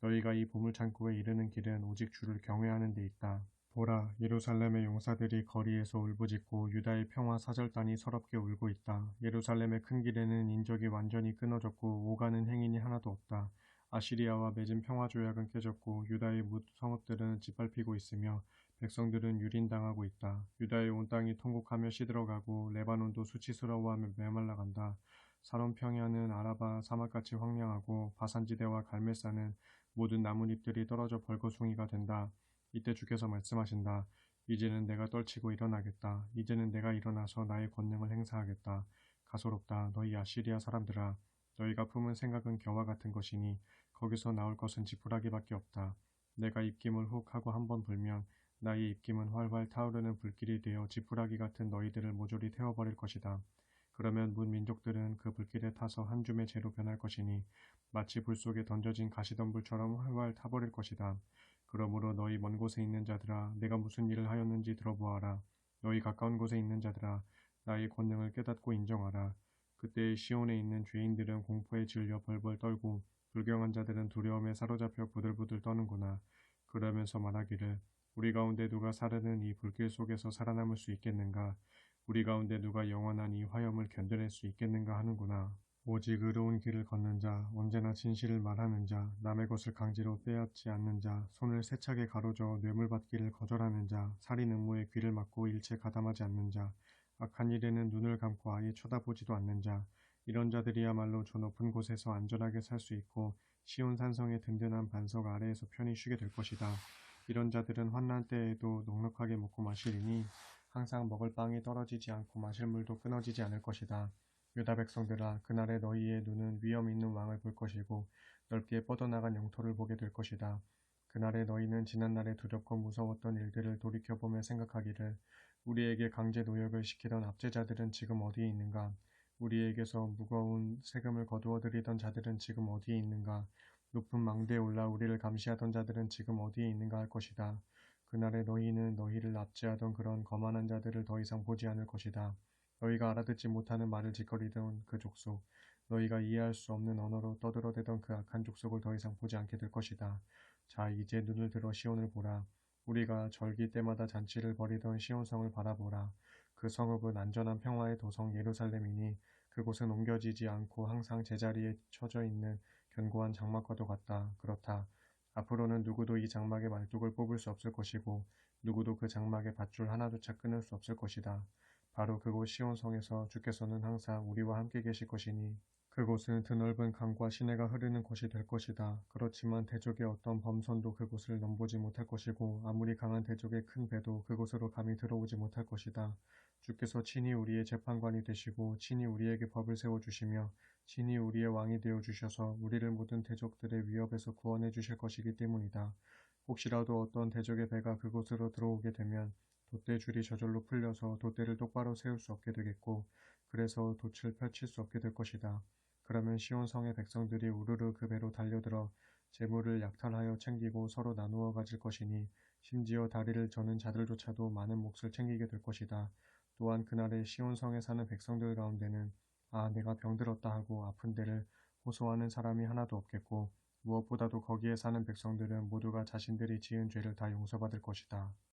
너희가 이 보물창고에 이르는 길은 오직 주를 경외하는 데 있다. 보라, 예루살렘의 용사들이 거리에서 울부짖고 유다의 평화 사절단이 서럽게 울고 있다. 예루살렘의 큰 길에는 인적이 완전히 끊어졌고 오가는 행인이 하나도 없다. 아시리아와 맺은 평화조약은 깨졌고 유다의 뭇 성읍들은 짓밟히고 있으며 백성들은 유린당하고 있다. 유다의 온 땅이 통곡하며 시들어가고 레바논도 수치스러워하며 메말라간다. 사론 평야는 아라바 사막같이 황량하고 바산지대와 갈멜산은 모든 나뭇잎들이 떨어져 벌거숭이가 된다. 이때 주께서 말씀하신다. 이제는 내가 떨치고 일어나겠다. 이제는 내가 일어나서 나의 권능을 행사하겠다. 가소롭다. 너희 아시리아 사람들아. 너희가 품은 생각은 겨와 같은 것이니 거기서 나올 것은 지푸라기밖에 없다. 내가 입김을 훅 하고 한번 불면 나의 입김은 활활 타오르는 불길이 되어 지푸라기 같은 너희들을 모조리 태워버릴 것이다. 그러면 문 민족들은 그 불길에 타서 한 줌의 재로 변할 것이니 마치 불 속에 던져진 가시덤불처럼 활활 타버릴 것이다. 그러므로 너희 먼 곳에 있는 자들아, 내가 무슨 일을 하였는지 들어보아라. 너희 가까운 곳에 있는 자들아, 나의 권능을 깨닫고 인정하라. 그때 시온에 있는 죄인들은 공포에 질려 벌벌 떨고 불경한 자들은 두려움에 사로잡혀 부들부들 떠는구나. 그러면서 말하기를 우리 가운데 누가 사르는 이 불길 속에서 살아남을 수 있겠는가? 우리 가운데 누가 영원한 이 화염을 견뎌낼 수 있겠는가 하는구나. 오직 의로운 길을 걷는 자, 언제나 진실을 말하는 자, 남의 것을 강제로 빼앗지 않는 자, 손을 세차게 가로저어 뇌물받기를 거절하는 자, 살인 음모에 귀를 막고 일체 가담하지 않는 자, 악한 일에는 눈을 감고 아예 쳐다보지도 않는 자, 이런 자들이야말로 저 높은 곳에서 안전하게 살 수 있고 시온 산성의 든든한 반석 아래에서 편히 쉬게 될 것이다. 이런 자들은 환난 때에도 넉넉하게 먹고 마시리니 항상 먹을 빵이 떨어지지 않고 마실 물도 끊어지지 않을 것이다. 유다 백성들아, 그날에 너희의 눈은 위엄 있는 왕을 볼 것이고 넓게 뻗어나간 영토를 보게 될 것이다. 그날에 너희는 지난날에 두렵고 무서웠던 일들을 돌이켜보며 생각하기를, 우리에게 강제 노역을 시키던 압제자들은 지금 어디에 있는가? 우리에게서 무거운 세금을 거두어들이던 자들은 지금 어디에 있는가? 높은 망대에 올라 우리를 감시하던 자들은 지금 어디에 있는가 할 것이다. 그날에 너희는 너희를 압제하던 그런 거만한 자들을 더 이상 보지 않을 것이다. 너희가 알아듣지 못하는 말을 짓거리던 그 족속, 너희가 이해할 수 없는 언어로 떠들어대던 그 악한 족속을 더 이상 보지 않게 될 것이다. 자, 이제 눈을 들어 시온을 보라. 우리가 절기 때마다 잔치를 벌이던 시온성을 바라보라. 그 성읍은 안전한 평화의 도성 예루살렘이니 그곳은 옮겨지지 않고 항상 제자리에 쳐져 있는 견고한 장막과도 같다. 그렇다. 앞으로는 누구도 이 장막의 말뚝을 뽑을 수 없을 것이고 누구도 그 장막의 밧줄 하나조차 끊을 수 없을 것이다. 바로 그곳 시온성에서 주께서는 항상 우리와 함께 계실 것이니 그곳은 드넓은 강과 시내가 흐르는 곳이 될 것이다. 그렇지만 대적의 어떤 범선도 그곳을 넘보지 못할 것이고 아무리 강한 대적의 큰 배도 그곳으로 감히 들어오지 못할 것이다. 주께서 친히 우리의 재판관이 되시고 친히 우리에게 법을 세워주시며 친히 우리의 왕이 되어주셔서 우리를 모든 대적들의 위협에서 구원해 주실 것이기 때문이다. 혹시라도 어떤 대적의 배가 그곳으로 들어오게 되면 돛대줄이 저절로 풀려서 돛대를 똑바로 세울 수 없게 되겠고 그래서 돛을 펼칠 수 없게 될 것이다. 그러면 시온 성의 백성들이 우르르 그 배로 달려들어 재물을 약탈하여 챙기고 서로 나누어 가질 것이니 심지어 다리를 저는 자들조차도 많은 몫을 챙기게 될 것이다. 또한 그날에 시온 성에 사는 백성들 가운데는 아, 내가 병들었다 하고 아픈 데를 호소하는 사람이 하나도 없겠고 무엇보다도 거기에 사는 백성들은 모두가 자신들이 지은 죄를 다 용서받을 것이다.